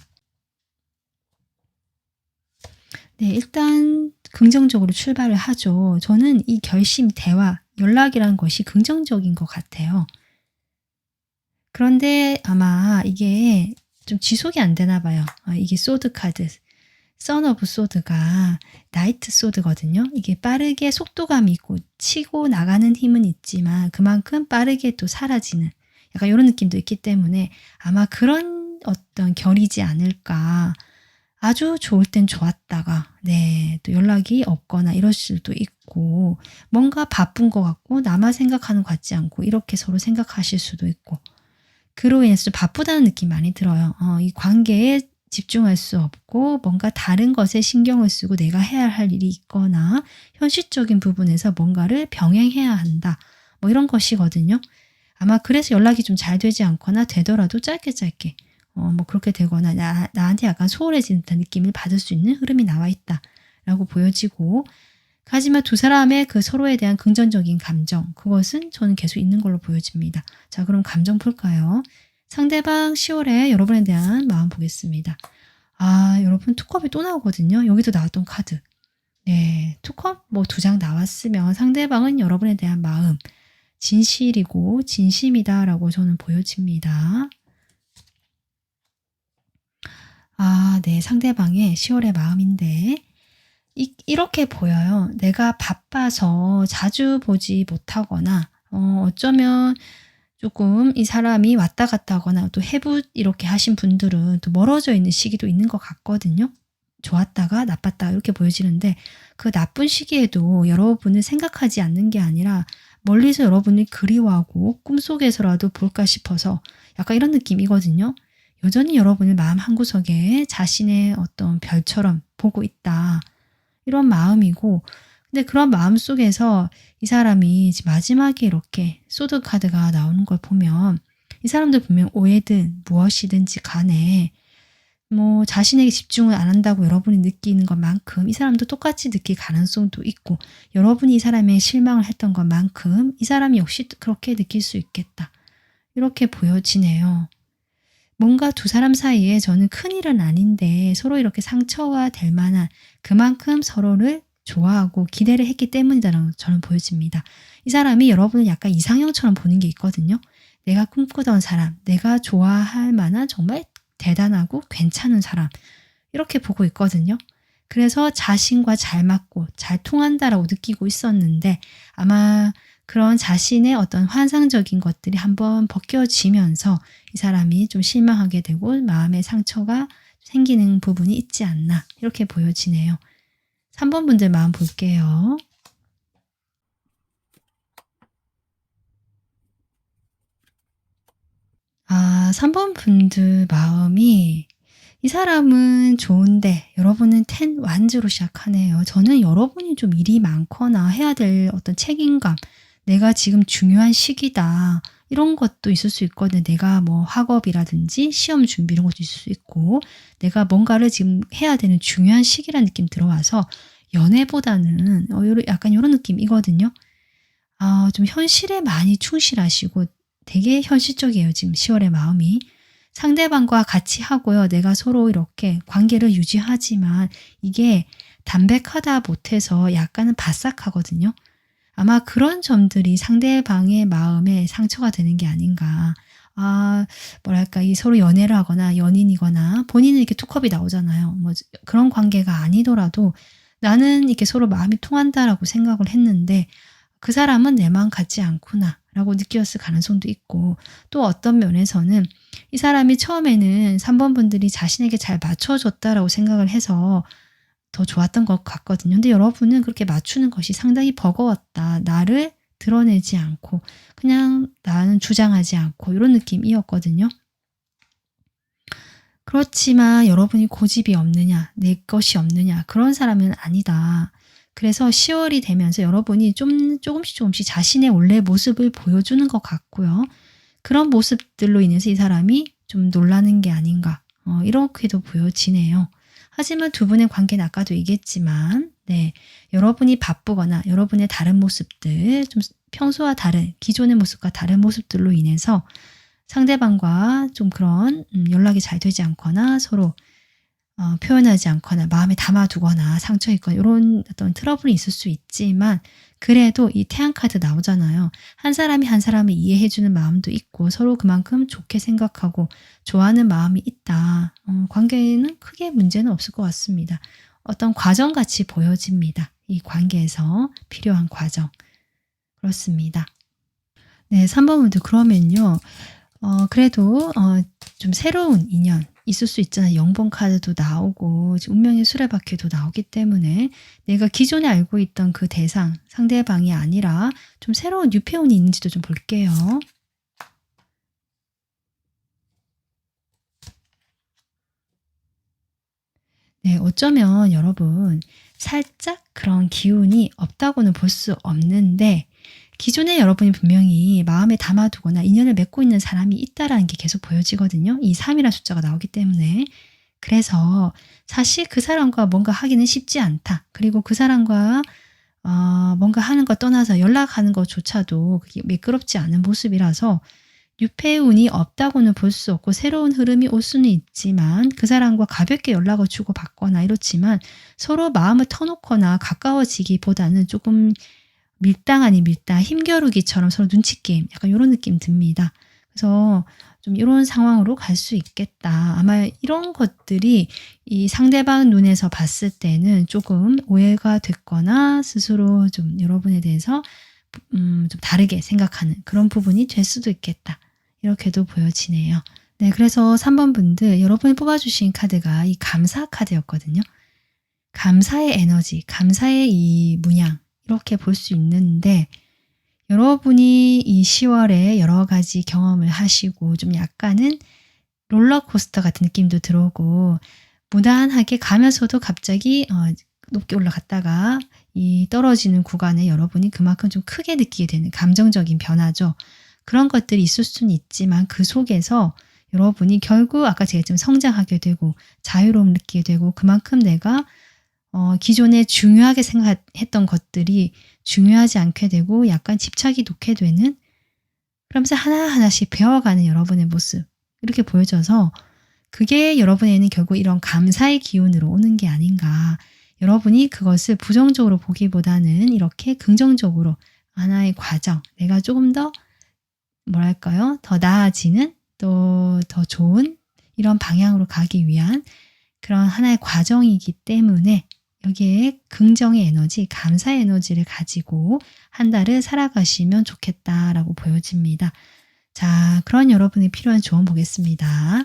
네, 일단 긍정적으로 출발을 하죠. 저는 이 결심, 대화, 연락이라는 것이 긍정적인 것 같아요. 그런데 아마 이게 좀 지속이 안 되나 봐요. 이게 소드 카드, 선 오브 소드가 나이트 소드거든요. 이게 빠르게 속도감이 있고 치고 나가는 힘은 있지만 그만큼 빠르게 또 사라지는 약간 이런 느낌도 있기 때문에 아마 그런 어떤 결이지 않을까. 아주 좋을 땐 좋았다가 또 연락이 없거나 이럴 수도 있고 뭔가 바쁜 것 같고 나만 생각하는 것 같지 않고 이렇게 서로 생각하실 수도 있고 그로 인해서 좀 바쁘다는 느낌이 많이 들어요. 이 관계에 집중할 수 없고 뭔가 다른 것에 신경을 쓰고 내가 해야 할 일이 있거나 현실적인 부분에서 뭔가를 병행해야 한다. 이런 것이거든요. 아마 그래서 연락이 좀 잘 되지 않거나 되더라도 짧게 그렇게 되거나 나한테 약간 소홀해지는 듯한 느낌을 받을 수 있는 흐름이 나와 있다라고 보여지고 하지만 두 사람의 그 서로에 대한 긍정적인 감정 그것은 저는 계속 있는 걸로 보여집니다. 자 그럼 감정 풀까요? 상대방 10월에 여러분에 대한 마음 보겠습니다. 여러분 투컵이 또 나오거든요. 여기도 나왔던 카드. 네, 투컵 2장 나왔으면 상대방은 여러분에 대한 마음 진실이고 진심이다라고 저는 보여집니다. 네, 상대방의 10월의 마음인데 이렇게 보여요. 내가 바빠서 자주 보지 못하거나 어쩌면 조금 이 사람이 왔다 갔다 하거나 또 해부 이렇게 하신 분들은 또 멀어져 있는 시기도 있는 것 같거든요. 좋았다가 나빴다 이렇게 보여지는데 그 나쁜 시기에도 여러분을 생각하지 않는 게 아니라 멀리서 여러분을 그리워하고 꿈속에서라도 볼까 싶어서 약간 이런 느낌이거든요. 여전히 여러분을 마음 한구석에 자신의 어떤 별처럼 보고 있다. 이런 마음이고 근데 그런 마음 속에서 이 사람이 이제 마지막에 이렇게 소드 카드가 나오는 걸 보면 이 사람도 분명 오해든 무엇이든지 간에 뭐 자신에게 집중을 안 한다고 여러분이 느끼는 것만큼 이 사람도 똑같이 느낄 가능성도 있고 여러분이 이 사람에게 실망을 했던 것만큼 이 사람이 역시 그렇게 느낄 수 있겠다. 이렇게 보여지네요. 뭔가 두 사람 사이에 저는 큰일은 아닌데 서로 이렇게 상처가 될 만한 그만큼 서로를 좋아하고 기대를 했기 때문이다라고 저는 보여집니다. 이 사람이 여러분을 약간 이상형처럼 보는 게 있거든요. 내가 꿈꾸던 사람, 내가 좋아할 만한 정말 대단하고 괜찮은 사람 이렇게 보고 있거든요. 그래서 자신과 잘 맞고 잘 통한다라고 느끼고 있었는데 아마 그런 자신의 어떤 환상적인 것들이 한번 벗겨지면서 이 사람이 좀 실망하게 되고 마음의 상처가 생기는 부분이 있지 않나 이렇게 보여지네요. 3번 분들 마음 볼게요. 3번 분들 마음이 이 사람은 좋은데 여러분은 10 완즈로 시작하네요. 저는 여러분이 좀 일이 많거나 해야 될 어떤 책임감, 내가 지금 중요한 시기다. 이런 것도 있을 수 있거든요. 내가 뭐 학업이라든지 시험 준비 이런 것도 있을 수 있고 내가 뭔가를 지금 해야 되는 중요한 시기라는 느낌 들어와서 연애보다는 약간 이런 느낌이거든요. 좀 현실에 많이 충실하시고 되게 현실적이에요. 지금 10월의 마음이. 상대방과 같이 하고요. 내가 서로 이렇게 관계를 유지하지만 이게 담백하다 못해서 약간은 바싹하거든요. 아마 그런 점들이 상대방의 마음에 상처가 되는 게 아닌가. 뭐랄까, 이 서로 연애를 하거나 연인이거나 본인은 이렇게 투컵이 나오잖아요. 뭐 그런 관계가 아니더라도 나는 이렇게 서로 마음이 통한다라고 생각을 했는데 그 사람은 내 마음 같지 않구나 라고 느꼈을 가능성도 있고 또 어떤 면에서는 이 사람이 처음에는 3번 분들이 자신에게 잘 맞춰줬다라고 생각을 해서 더 좋았던 것 같거든요. 근데 여러분은 그렇게 맞추는 것이 상당히 버거웠다. 나를 드러내지 않고 그냥 나는 주장하지 않고 이런 느낌이었거든요. 그렇지만 여러분이 고집이 없느냐, 내 것이 없느냐 그런 사람은 아니다. 그래서 10월이 되면서 여러분이 조금씩 자신의 원래 모습을 보여주는 것 같고요. 그런 모습들로 인해서 이 사람이 좀 놀라는 게 아닌가 이렇게도 보여지네요. 하지만 두 분의 관계는 아까도 얘기했지만 여러분이 바쁘거나 여러분의 다른 모습들 좀 평소와 다른 기존의 모습과 다른 모습들로 인해서 상대방과 좀 그런 연락이 잘 되지 않거나 서로 표현하지 않거나 마음에 담아두거나 상처 있거나 이런 어떤 트러블이 있을 수 있지만 그래도 이 태양카드 나오잖아요. 한 사람이 한 사람을 이해해주는 마음도 있고 서로 그만큼 좋게 생각하고 좋아하는 마음이 있다. 관계에는 크게 문제는 없을 것 같습니다. 어떤 과정같이 보여집니다. 이 관계에서 필요한 과정. 그렇습니다. 네, 3번 분들 그러면요. 그래도 좀 새로운 인연 있을 수 있잖아요. 0번 카드도 나오고 운명의 수레바퀴도 나오기 때문에 내가 기존에 알고 있던 그 대상, 상대방이 아니라 좀 새로운 유페온이 있는지도 좀 볼게요. 네, 어쩌면 여러분 살짝 그런 기운이 없다고는 볼 수 없는데 기존에 여러분이 분명히 마음에 담아두거나 인연을 맺고 있는 사람이 있다라는 게 계속 보여지거든요. 이 3이라는 숫자가 나오기 때문에. 그래서 사실 그 사람과 뭔가 하기는 쉽지 않다. 그리고 그 사람과 뭔가 하는 거 떠나서 연락하는 것조차도 그게 매끄럽지 않은 모습이라서 유패운이 없다고는 볼 수 없고 새로운 흐름이 올 수는 있지만 그 사람과 가볍게 연락을 주고받거나 이렇지만 서로 마음을 터놓거나 가까워지기보다는 조금 밀당 아닌 밀당, 힘겨루기처럼 서로 눈치 게임 약간 이런 느낌 듭니다. 그래서 좀 이런 상황으로 갈 수 있겠다. 아마 이런 것들이 이 상대방 눈에서 봤을 때는 조금 오해가 됐거나 스스로 좀 여러분에 대해서 좀 다르게 생각하는 그런 부분이 될 수도 있겠다. 이렇게도 보여지네요. 네, 그래서 3번 분들 여러분이 뽑아주신 카드가 이 감사 카드였거든요. 감사의 에너지, 감사의 이 문양 이렇게 볼 수 있는데 여러분이 이 10월에 여러 가지 경험을 하시고 좀 약간은 롤러코스터 같은 느낌도 들어오고 무난하게 가면서도 갑자기 높게 올라갔다가 이 떨어지는 구간에 여러분이 그만큼 좀 크게 느끼게 되는 감정적인 변화죠. 그런 것들이 있을 수는 있지만 그 속에서 여러분이 결국 아까 제가 좀 성장하게 되고 자유로움 느끼게 되고 그만큼 내가 기존에 중요하게 생각했던 것들이 중요하지 않게 되고 약간 집착이 놓게 되는 그러면서 하나하나씩 배워가는 여러분의 모습 이렇게 보여져서 그게 여러분에는 결국 이런 감사의 기운으로 오는 게 아닌가. 여러분이 그것을 부정적으로 보기보다는 이렇게 긍정적으로 하나의 과정, 내가 조금 더 뭐랄까요? 더 나아지는 또 더 좋은 이런 방향으로 가기 위한 그런 하나의 과정이기 때문에 여기에 긍정의 에너지, 감사의 에너지를 가지고 한 달을 살아가시면 좋겠다라고 보여집니다. 자, 그런 여러분이 필요한 조언 보겠습니다.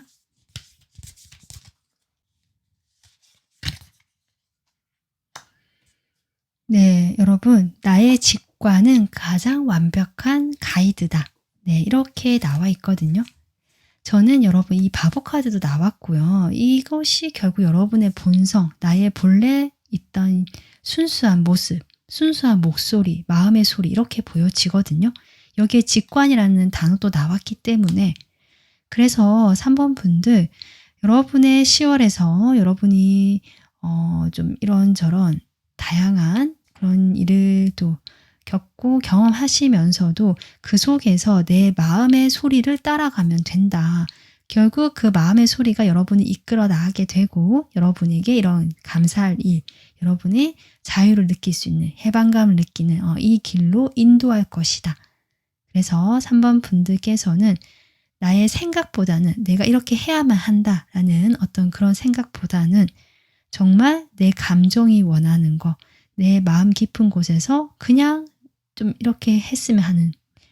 네, 여러분, 나의 직관은 가장 완벽한 가이드다. 네, 이렇게 나와 있거든요. 저는 여러분 이 바보 카드도 나왔고요. 이것이 결국 여러분의 본성, 나의 본래 있던 순수한 모습, 순수한 목소리, 마음의 소리 이렇게 보여지거든요. 여기에 직관이라는 단어도 나왔기 때문에 그래서 3번 분들 여러분의 10월에서 여러분이 좀 이런저런 다양한 그런 일을 또 겪고 경험하시면서도 그 속에서 내 마음의 소리를 따라가면 된다. 결국 그 마음의 소리가 여러분을 이끌어 나가게 되고 여러분에게 이런 감사할 일, 여러분이 자유를 느낄 수 있는 해방감을 느끼는 이 길로 인도할 것이다. 그래서 3번 분들께서는 나의 생각보다는 내가 이렇게 해야만 한다라는 어떤 그런 생각보다는 정말 내 감정이 원하는 거, 내 마음 깊은 곳에서 그냥 좀 이렇게 했으면 하는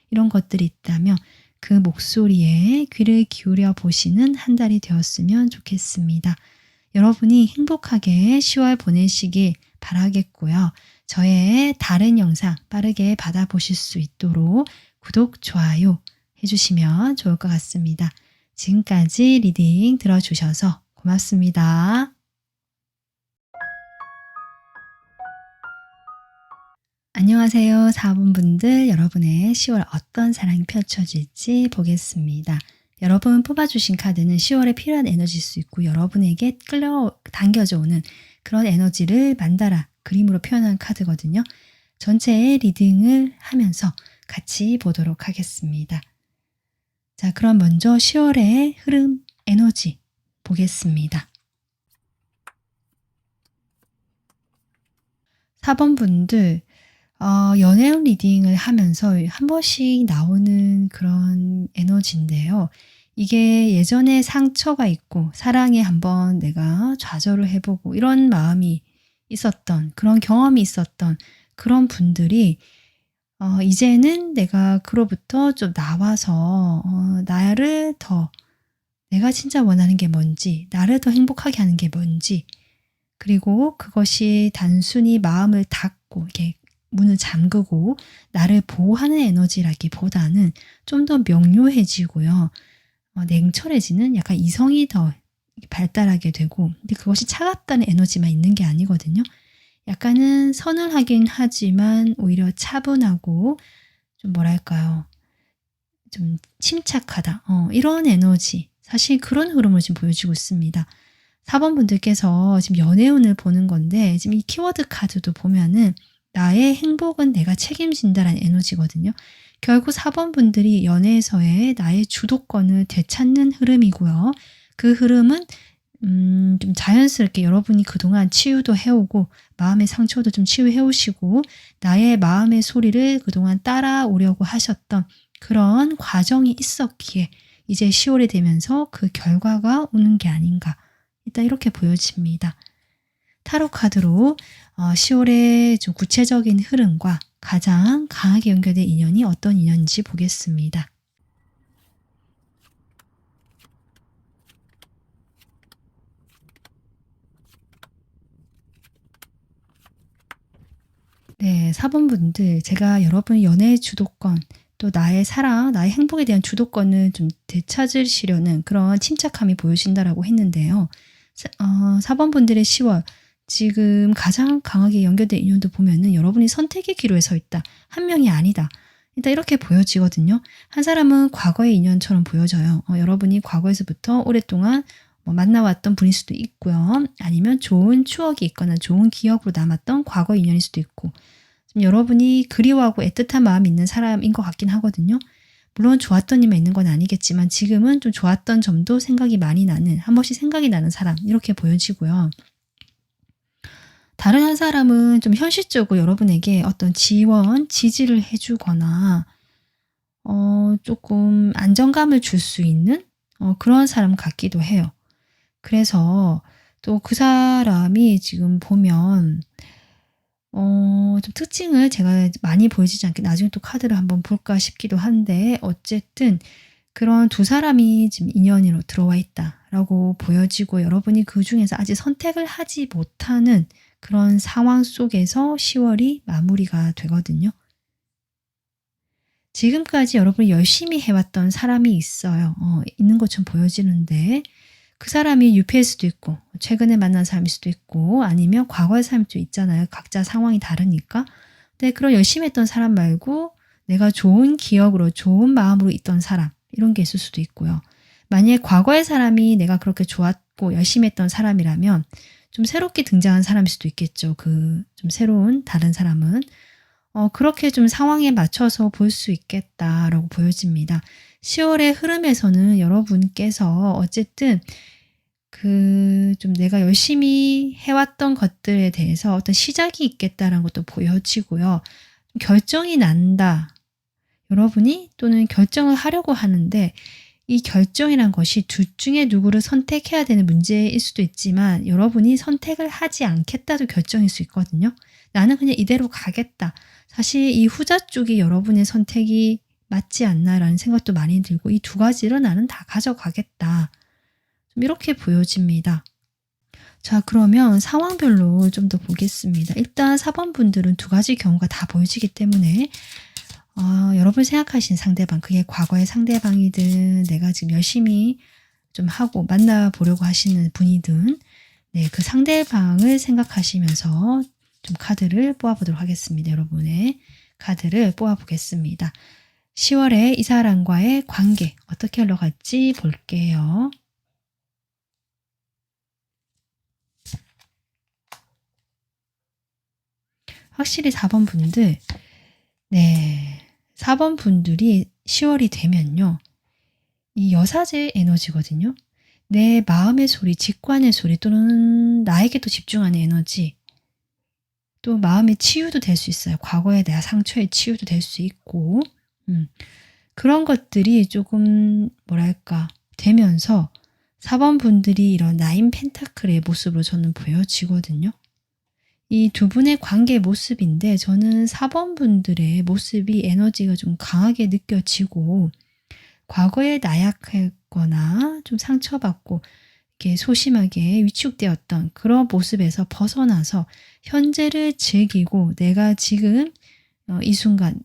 이런 것들이 있다면 그 목소리에 귀를 기울여 보시는 한 달이 되었으면 좋겠습니다. 여러분이 행복하게 10월 보내시길 바라겠고요. 저의 다른 영상 빠르게 받아보실 수 있도록 구독, 좋아요 해주시면 좋을 것 같습니다. 지금까지 리딩 들어주셔서 고맙습니다. 안녕하세요. 4번 분들 여러분의 10월 어떤 사랑이 펼쳐질지 보겠습니다. 여러분 뽑아주신 카드는 10월에 필요한 에너지일 수 있고 여러분에게 당겨져 오는 그런 에너지를 만다라 그림으로 표현한 카드거든요. 전체 리딩을 하면서 같이 보도록 하겠습니다. 자, 그럼 먼저 10월의 흐름 에너지 보겠습니다. 4번 분들 연애운 리딩을 하면서 한 번씩 나오는 그런 에너지인데요. 이게 예전에 상처가 있고 사랑에 한번 내가 좌절을 해보고 이런 마음이 있었던 그런 경험이 있었던 그런 분들이 이제는 내가 그로부터 좀 나와서 나를 더 내가 진짜 원하는 게 뭔지 나를 더 행복하게 하는 게 뭔지 그리고 그것이 단순히 마음을 닫고 이렇게 문을 잠그고 나를 보호하는 에너지라기보다는 좀 더 명료해지고요. 냉철해지는 약간 이성이 더 발달하게 되고 근데 그것이 차갑다는 에너지만 있는 게 아니거든요. 약간은 서늘하긴 하지만 오히려 차분하고 좀 뭐랄까요. 좀 침착하다. 이런 에너지. 사실 그런 흐름을 지금 보여주고 있습니다. 4번 분들께서 지금 연애운을 보는 건데 지금 이 키워드 카드도 보면은 나의 행복은 내가 책임진다라는 에너지거든요. 결국 4번 분들이 연애에서의 나의 주도권을 되찾는 흐름이고요. 그 흐름은 좀 자연스럽게 여러분이 그동안 치유도 해오고 마음의 상처도 좀 치유해오시고 나의 마음의 소리를 그동안 따라오려고 하셨던 그런 과정이 있었기에 이제 10월이 되면서 그 결과가 오는 게 아닌가 일단 이렇게 보여집니다. 타로 카드로 10월의 좀 구체적인 흐름과 가장 강하게 연결된 인연이 어떤 인연인지 보겠습니다. 네, 4번 분들 제가 여러분 연애의 주도권 또 나의 사랑, 나의 행복에 대한 주도권을 좀 되찾으시려는 그런 침착함이 보여진다라고 했는데요. 4번 분들의 10월 지금 가장 강하게 연결된 인연도 보면은 여러분이 선택의 기로에 서 있다. 한 명이 아니다. 일단 이렇게 보여지거든요. 한 사람은 과거의 인연처럼 보여져요. 여러분이 과거에서부터 오랫동안 만나왔던 분일 수도 있고요. 아니면 좋은 추억이 있거나 좋은 기억으로 남았던 과거 인연일 수도 있고, 좀 여러분이 그리워하고 애틋한 마음이 있는 사람인 것 같긴 하거든요. 물론 좋았던 일만 있는 건 아니겠지만 지금은 좀 좋았던 점도 생각이 많이 나는, 한 번씩 생각이 나는 사람, 이렇게 보여지고요. 다른 한 사람은 좀 현실적으로 여러분에게 어떤 지원, 지지를 해주거나 조금 안정감을 줄 수 있는 그런 사람 같기도 해요. 그래서 또 그 사람이 지금 보면 좀 특징을 제가 많이 보여지지 않게 나중에 또 카드를 한번 볼까 싶기도 한데, 어쨌든 그런 두 사람이 지금 인연으로 들어와 있다라고 보여지고, 여러분이 그 중에서 아직 선택을 하지 못하는 그런 상황 속에서 10월이 마무리가 되거든요. 지금까지 여러분이 열심히 해왔던 사람이 있어요. 있는 것처럼 보여지는데, 그 사람이 유패일 수도 있고 최근에 만난 사람일 수도 있고 아니면 과거의 사람도 있잖아요. 각자 상황이 다르니까. 근데 그런 열심히 했던 사람 말고 내가 좋은 기억으로 좋은 마음으로 있던 사람, 이런 게 있을 수도 있고요. 만약에 과거의 사람이 내가 그렇게 좋았고 열심히 했던 사람이라면 좀 새롭게 등장한 사람일 수도 있겠죠. 그 좀 새로운 다른 사람은 그렇게 좀 상황에 맞춰서 볼 수 있겠다라고 보여집니다. 10월의 흐름에서는 여러분께서 어쨌든 좀 내가 열심히 해왔던 것들에 대해서 어떤 시작이 있겠다라는 것도 보여지고요. 결정이 난다. 여러분이 또는 결정을 하려고 하는데, 이 결정이란 것이 둘 중에 누구를 선택해야 되는 문제일 수도 있지만 여러분이 선택을 하지 않겠다도 결정일 수 있거든요. 나는 그냥 이대로 가겠다. 사실 이 후자 쪽이 여러분의 선택이 맞지 않나라는 생각도 많이 들고, 이 두 가지를 나는 다 가져가겠다. 좀 이렇게 보여집니다. 자, 그러면 상황별로 좀 더 보겠습니다. 일단 4번 분들은 두 가지 경우가 다 보여지기 때문에 여러분 생각하신 상대방, 그게 과거의 상대방이든 내가 지금 열심히 좀 하고 만나보려고 하시는 분이든, 네, 그 상대방을 생각하시면서 좀 카드를 뽑아보도록 하겠습니다. 여러분의 카드를 뽑아보겠습니다. 10월에 이 사람과의 관계 어떻게 흘러갈지 볼게요. 확실히 4번 분들, 네, 4번 분들이 10월이 되면요, 이 여사제 에너지거든요. 내 마음의 소리, 직관의 소리, 또는 나에게 또 집중하는 에너지, 또 마음의 치유도 될 수 있어요. 과거에 대한 상처의 치유도 될 수 있고, 그런 것들이 조금 뭐랄까 되면서 4번 분들이 이런 나인 펜타클의 모습으로 저는 보여지거든요. 이 두 분의 관계의 모습인데, 저는 4번 분들의 모습이 에너지가 좀 강하게 느껴지고, 과거에 나약했거나 좀 상처받고 이렇게 소심하게 위축되었던 그런 모습에서 벗어나서 현재를 즐기고, 내가 지금 이 순간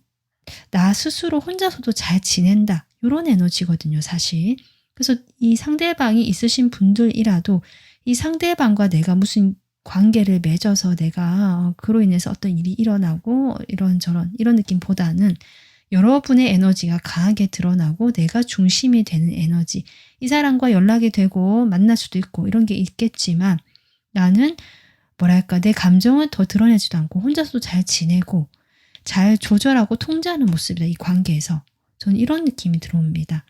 나 스스로 혼자서도 잘 지낸다, 이런 에너지거든요, 사실. 그래서 이 상대방이 있으신 분들이라도 이 상대방과 내가 무슨 관계를 맺어서 내가 그로 인해서 어떤 일이 일어나고 이런저런 이런 느낌보다는 여러분의 에너지가 강하게 드러나고 내가 중심이 되는 에너지, 이 사람과 연락이 되고 만날 수도 있고 이런 게 있겠지만, 나는 뭐랄까 내 감정을 더 드러내지도 않고 혼자서도 잘 지내고 잘 조절하고 통제하는 모습이다, 이 관계에서. 저는 이런 느낌이 들어옵니다.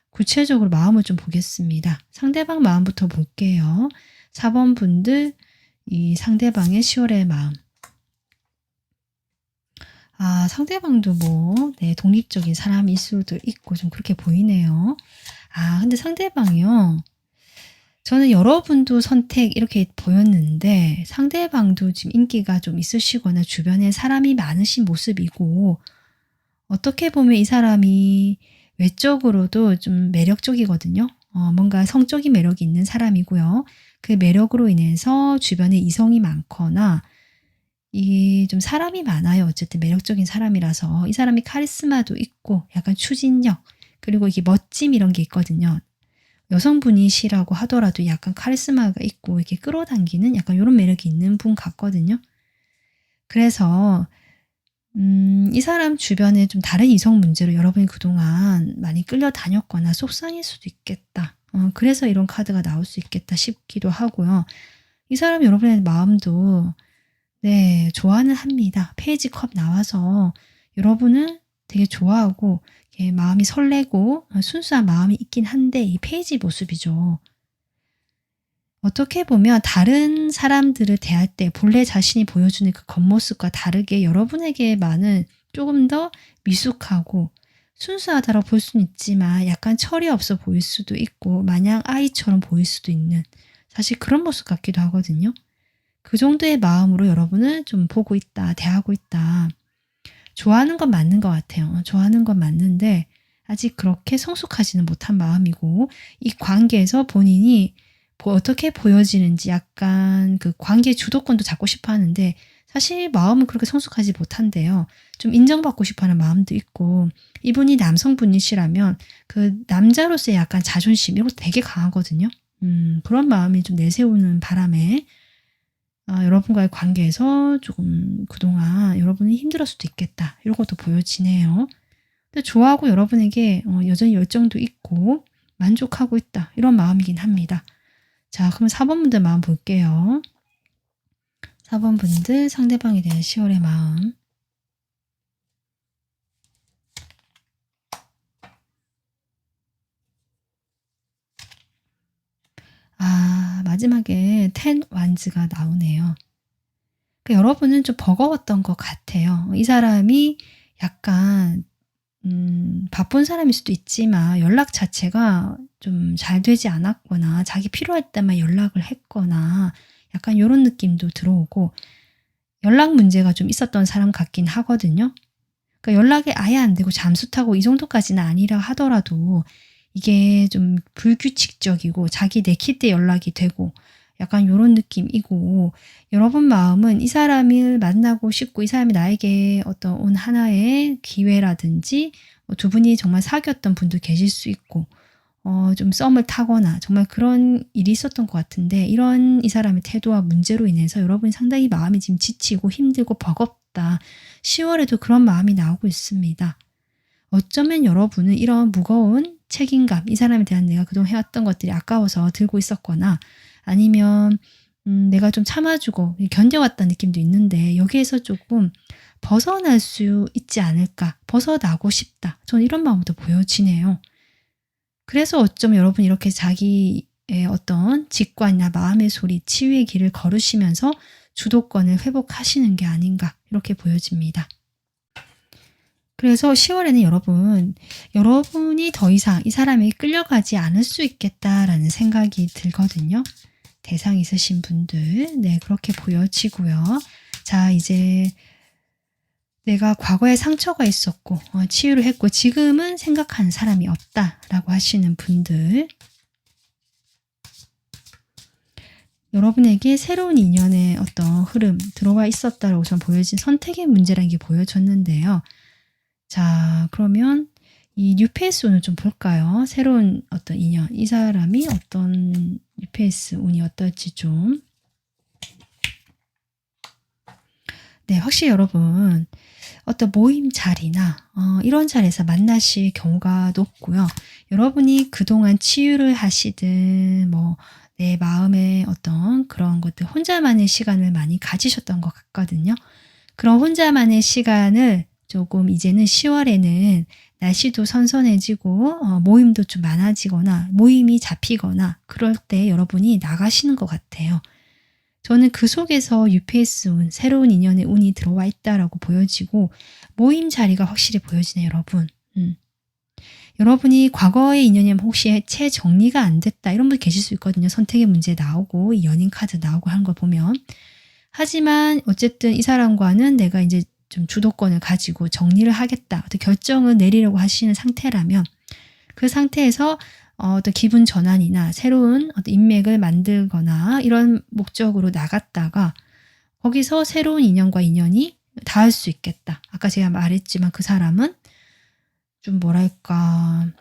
구체적으로 마음을 좀 보겠습니다. 상대방 마음부터 볼게요. 4번 분들, 이 상대방의 10월의 마음. 상대방도 네, 독립적인 사람일 수도 있고 좀 그렇게 보이네요. 근데 상대방이요, 저는 여러분도 선택 이렇게 보였는데 상대방도 지금 인기가 좀 있으시거나 주변에 사람이 많으신 모습이고, 어떻게 보면 이 사람이 외적으로도 좀 매력적이거든요. 뭔가 성적인 매력이 있는 사람이고요. 그 매력으로 인해서 주변에 이성이 많거나, 이게 좀 사람이 많아요. 어쨌든 매력적인 사람이라서 이 사람이 카리스마도 있고 약간 추진력, 그리고 이게 멋짐, 이런 게 있거든요. 여성분이시라고 하더라도 약간 카리스마가 있고 이렇게 끌어당기는 약간 이런 매력이 있는 분 같거든요. 그래서 이 사람 주변에 좀 다른 이성 문제로 여러분이 그동안 많이 끌려다녔거나 속상할 수도 있겠다. 그래서 이런 카드가 나올 수 있겠다 싶기도 하고요. 이 사람 여러분의 마음도 네, 좋아는 합니다. 페이지 컵 나와서 여러분은 되게 좋아하고 마음이 설레고 순수한 마음이 있긴 한데 이 페이지 모습이죠. 어떻게 보면 다른 사람들을 대할 때 본래 자신이 보여주는 그 겉모습과 다르게 여러분에게만은 조금 더 미숙하고 순수하다고 볼 수는 있지만 약간 철이 없어 보일 수도 있고 마냥 아이처럼 보일 수도 있는 사실 그런 모습 같기도 하거든요. 그 정도의 마음으로 여러분을 좀 보고 있다, 대하고 있다. 좋아하는 건 맞는 것 같아요. 좋아하는 건 맞는데 아직 그렇게 성숙하지는 못한 마음이고 이 관계에서 본인이 어떻게 보여지는지 약간 그 관계 주도권도 잡고 싶어 하는데 사실 마음은 그렇게 성숙하지 못한데요. 좀 인정받고 싶어 하는 마음도 있고 이분이 남성분이시라면 그 남자로서의 약간 자존심 이런 것도 되게 강하거든요. 그런 마음이 좀 내세우는 바람에 여러분과의 관계에서 조금 그동안 여러분이 힘들었을 수도 있겠다. 이런 것도 보여지네요. 근데 좋아하고 여러분에게 여전히 열정도 있고 만족하고 있다. 이런 마음이긴 합니다. 자, 그럼 4번 분들 마음 볼게요. 4번 분들 상대방에 대한 10월의 마음. 마지막에 10 완즈가 나오네요. 그러니까 여러분은 좀 버거웠던 것 같아요. 이 사람이 약간 바쁜 사람일 수도 있지만 연락 자체가 좀 잘 되지 않았거나 자기 필요할 때만 연락을 했거나 약간 이런 느낌도 들어오고 연락 문제가 좀 있었던 사람 같긴 하거든요. 그러니까 연락이 아예 안 되고 잠수 타고 이 정도까지는 아니라 하더라도 이게 좀 불규칙적이고 자기 내킬 때 연락이 되고 약간 이런 느낌이고 여러분 마음은 이 사람을 만나고 싶고 이 사람이 나에게 어떤 하나의 기회라든지 두 분이 정말 사귀었던 분도 계실 수 있고 좀 썸을 타거나 정말 그런 일이 있었던 것 같은데 이런 이 사람의 태도와 문제로 인해서 여러분이 상당히 마음이 지금 지치고 힘들고 버겁다. 10월에도 그런 마음이 나오고 있습니다. 어쩌면 여러분은 이런 무거운 책임감, 이 사람에 대한 내가 그동안 해왔던 것들이 아까워서 들고 있었거나 아니면 내가 좀 참아주고 견뎌왔다는 느낌도 있는데 여기에서 조금 벗어날 수 있지 않을까, 벗어나고 싶다. 저는 이런 마음도 보여지네요. 그래서 어쩌면 여러분 이렇게 자기의 어떤 직관이나 마음의 소리, 치유의 길을 걸으시면서 주도권을 회복하시는 게 아닌가 이렇게 보여집니다. 그래서 10월에는 여러분이 더 이상 이 사람에게 끌려가지 않을 수 있겠다라는 생각이 들거든요. 대상 있으신 분들, 네, 그렇게 보여지고요. 자, 이제 내가 과거에 상처가 있었고 치유를 했고 지금은 생각하는 사람이 없다라고 하시는 분들, 여러분에게 새로운 인연의 어떤 흐름 들어와 있었다라고 전 보여진 선택의 문제라는 게 보여졌는데요. 자, 그러면 이 뉴페이스 운을 좀 볼까요? 새로운 어떤 인연, 이 사람이 어떤 뉴페이스 운이 어떨지 좀. 네, 확실히 여러분 어떤 모임 자리나 이런 자리에서 만나실 경우가 높고요. 여러분이 그동안 치유를 하시든 내 마음의 어떤 그런 것들 혼자만의 시간을 많이 가지셨던 것 같거든요. 그런 혼자만의 시간을 조금 이제는 10월에는 날씨도 선선해지고 모임도 좀 많아지거나 모임이 잡히거나 그럴 때 여러분이 나가시는 것 같아요. 저는 그 속에서 뉴페이스 운, 새로운 인연의 운이 들어와 있다라고 보여지고 모임 자리가 확실히 보여지네요, 여러분. 여러분이 과거의 인연이면 혹시 채 정리가 안 됐다 이런 분 계실 수 있거든요. 선택의 문제 나오고 이 연인 카드 나오고 하는 걸 보면. 하지만 어쨌든 이 사람과는 내가 이제 좀 주도권을 가지고 정리를 하겠다. 어떤 결정을 내리려고 하시는 상태라면 그 상태에서 어떤 기분 전환이나 새로운 어떤 인맥을 만들거나 이런 목적으로 나갔다가 거기서 새로운 인연과 인연이 닿을 수 있겠다. 아까 제가 말했지만 그 사람은 좀 뭐랄까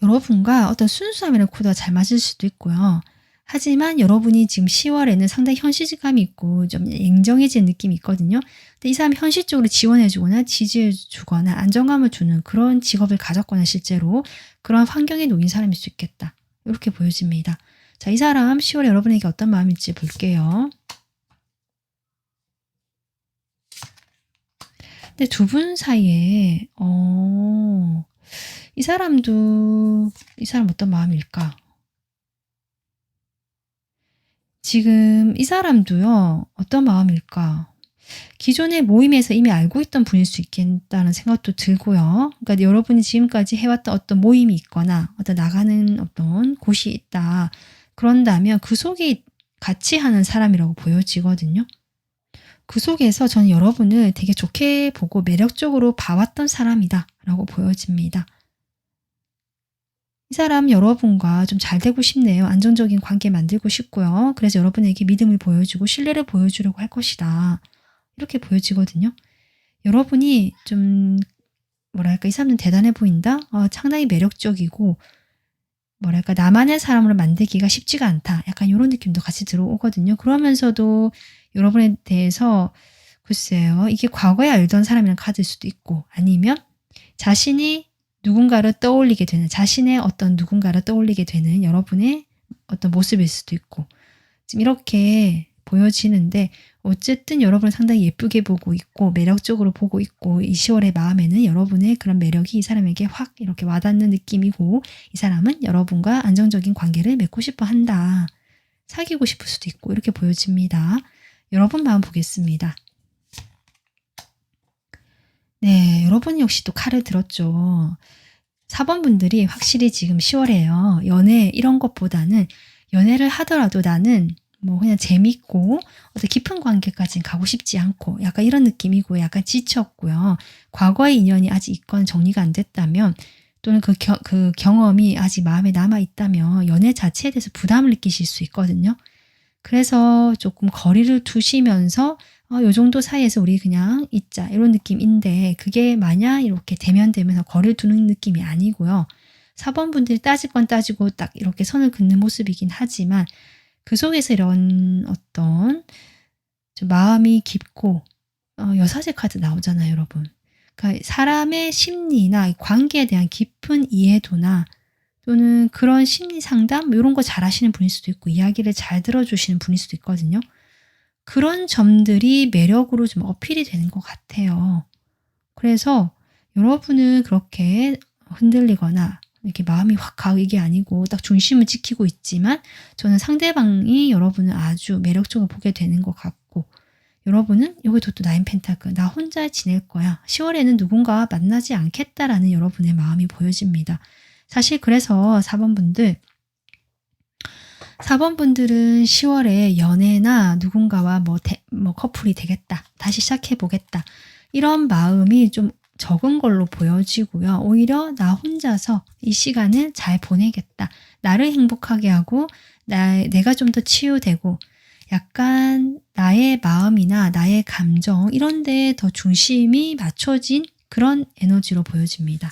여러분과 어떤 순수함이라는 코드가 잘 맞을 수도 있고요. 하지만 여러분이 지금 10월에는 상당히 현실감이 있고 좀 냉정해진 느낌이 있거든요. 근데 이 사람이 현실적으로 지원해주거나 지지해주거나 안정감을 주는 그런 직업을 가졌거나 실제로 그런 환경에 놓인 사람일 수 있겠다. 이렇게 보여집니다. 자, 이 사람 10월에 여러분에게 어떤 마음일지 볼게요. 근데 두 분 사이에 이 사람 어떤 마음일까? 지금 이 사람도요, 어떤 마음일까? 기존의 모임에서 이미 알고 있던 분일 수 있겠다는 생각도 들고요. 그러니까 여러분이 지금까지 해왔던 어떤 모임이 있거나 어떤 나가는 어떤 곳이 있다. 그런다면 그 속에 같이 하는 사람이라고 보여지거든요. 그 속에서 저는 여러분을 되게 좋게 보고 매력적으로 봐왔던 사람이다 라고 보여집니다. 이 사람 여러분과 좀 잘 되고 싶네요. 안정적인 관계 만들고 싶고요. 그래서 여러분에게 믿음을 보여주고 신뢰를 보여주려고 할 것이다. 이렇게 보여지거든요. 여러분이 좀 뭐랄까 이 사람은 대단해 보인다? 상당히 매력적이고 뭐랄까 나만의 사람으로 만들기가 쉽지가 않다. 약간 이런 느낌도 같이 들어오거든요. 그러면서도 여러분에 대해서 글쎄요. 이게 과거에 알던 사람이랑 카드일 수도 있고 아니면 자신이 누군가를 떠올리게 되는 자신의 어떤 누군가를 떠올리게 되는 여러분의 어떤 모습일 수도 있고 지금 이렇게 보여지는데 어쨌든 여러분을 상당히 예쁘게 보고 있고 매력적으로 보고 있고 이 10월의 마음에는 여러분의 그런 매력이 이 사람에게 확 이렇게 와닿는 느낌이고 이 사람은 여러분과 안정적인 관계를 맺고 싶어 한다. 사귀고 싶을 수도 있고 이렇게 보여집니다. 여러분 마음 보겠습니다. 네, 여러분 역시 또 칼을 들었죠. 4번 분들이 확실히 지금 10월에요. 연애 이런 것보다는 연애를 하더라도 나는 뭐 그냥 재밌고 어떤 깊은 관계까지는 가고 싶지 않고 약간 이런 느낌이고 약간 지쳤고요. 과거의 인연이 아직 있건 정리가 안 됐다면 또는 그 경험이 아직 마음에 남아 있다면 연애 자체에 대해서 부담을 느끼실 수 있거든요. 그래서 조금 거리를 두시면서 요 정도 사이에서 우리 그냥 있자 이런 느낌인데 그게 마냥 이렇게 대면되면서 거리를 두는 느낌이 아니고요. 4번 분들이 따질 건 따지고 딱 이렇게 선을 긋는 모습이긴 하지만 그 속에서 이런 어떤 좀 마음이 깊고 여사제 카드 나오잖아요, 여러분. 그러니까 사람의 심리나 관계에 대한 깊은 이해도나 또는 그런 심리 상담 이런 거 잘 하시는 분일 수도 있고 이야기를 잘 들어주시는 분일 수도 있거든요. 그런 점들이 매력으로 좀 어필이 되는 것 같아요. 그래서 여러분은 그렇게 흔들리거나 이렇게 마음이 확 가고 이게 아니고 딱 중심을 지키고 있지만 저는 상대방이 여러분을 아주 매력적으로 보게 되는 것 같고 여러분은 여기도 또 나인 펜타클 나 혼자 지낼 거야. 10월에는 누군가와 만나지 않겠다라는 여러분의 마음이 보여집니다. 사실 그래서 4번 분들은 10월에 연애나 누군가와 뭐 커플이 되겠다. 다시 시작해보겠다. 이런 마음이 좀 적은 걸로 보여지고요. 오히려 나 혼자서 이 시간을 잘 보내겠다. 나를 행복하게 하고 내가 좀 더 치유되고 약간 나의 마음이나 나의 감정 이런 데에 더 중심이 맞춰진 그런 에너지로 보여집니다.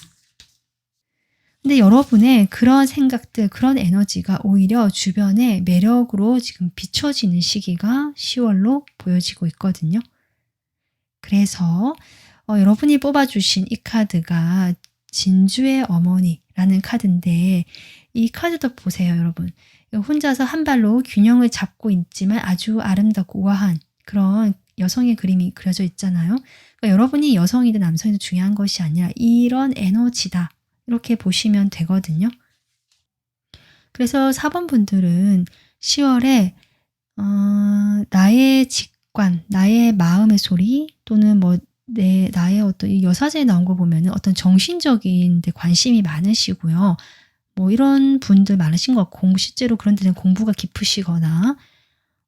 근데 여러분의 그런 생각들, 그런 에너지가 오히려 주변에 매력으로 지금 비춰지는 시기가 10월로 보여지고 있거든요. 그래서 여러분이 뽑아주신 이 카드가 진주의 어머니라는 카드인데 이 카드도 보세요, 여러분. 혼자서 한 발로 균형을 잡고 있지만 아주 아름답고 우아한 그런 여성의 그림이 그려져 있잖아요. 그러니까 여러분이 여성이든 남성이든 중요한 것이 아니라 이런 에너지다. 이렇게 보시면 되거든요. 그래서 4번 분들은 10월에 나의 직관, 나의 마음의 소리 또는 뭐 나의 어떤 이 여사제에 나온 거 보면은 어떤 정신적인 데 관심이 많으시고요. 뭐 이런 분들 많으신 것 같고 실제로 그런 데는 공부가 깊으시거나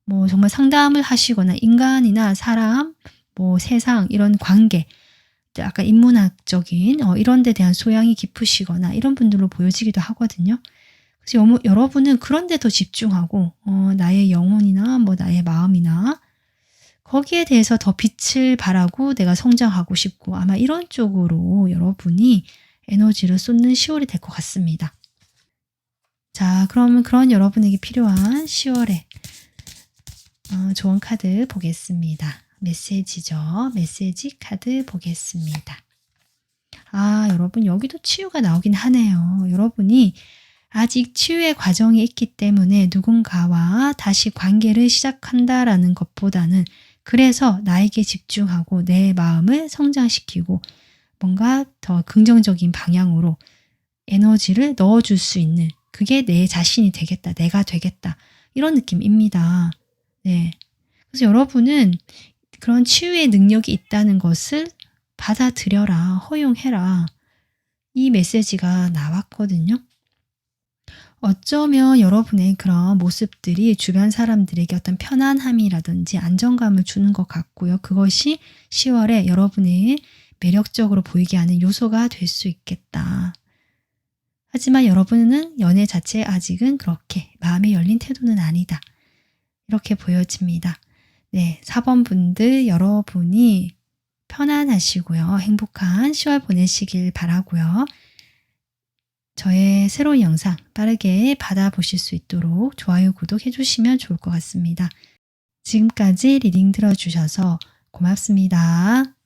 뭐 정말 상담을 하시거나 인간이나 사람, 뭐 세상 이런 관계 약간 인문학적인 이런 데 대한 소양이 깊으시거나 이런 분들로 보여지기도 하거든요. 그래서 여러분은 그런 데 더 집중하고 나의 영혼이나 뭐 나의 마음이나 거기에 대해서 더 빛을 발하고 내가 성장하고 싶고 아마 이런 쪽으로 여러분이 에너지를 쏟는 10월이 될 것 같습니다. 자, 그럼 그런 여러분에게 필요한 10월에 좋은 카드 보겠습니다. 메시지죠. 메시지 카드 보겠습니다. 아, 여러분 여기도 치유가 나오긴 하네요. 여러분이 아직 치유의 과정이 있기 때문에 누군가와 다시 관계를 시작한다라는 것보다는 그래서 나에게 집중하고 내 마음을 성장시키고 뭔가 더 긍정적인 방향으로 에너지를 넣어줄 수 있는 그게 내 자신이 되겠다. 내가 되겠다. 이런 느낌입니다. 네. 그래서 여러분은 그런 치유의 능력이 있다는 것을 받아들여라. 허용해라. 이 메시지가 나왔거든요. 어쩌면 여러분의 그런 모습들이 주변 사람들에게 어떤 편안함이라든지 안정감을 주는 것 같고요. 그것이 10월에 여러분의 매력적으로 보이게 하는 요소가 될 수 있겠다. 하지만 여러분은 연애 자체에 아직은 그렇게 마음이 열린 태도는 아니다. 이렇게 보여집니다. 네, 4번 분들 여러분이 편안하시고요. 행복한 10월 보내시길 바라고요. 저의 새로운 영상 빠르게 받아보실 수 있도록 좋아요, 구독해 주시면 좋을 것 같습니다. 지금까지 리딩 들어주셔서 고맙습니다.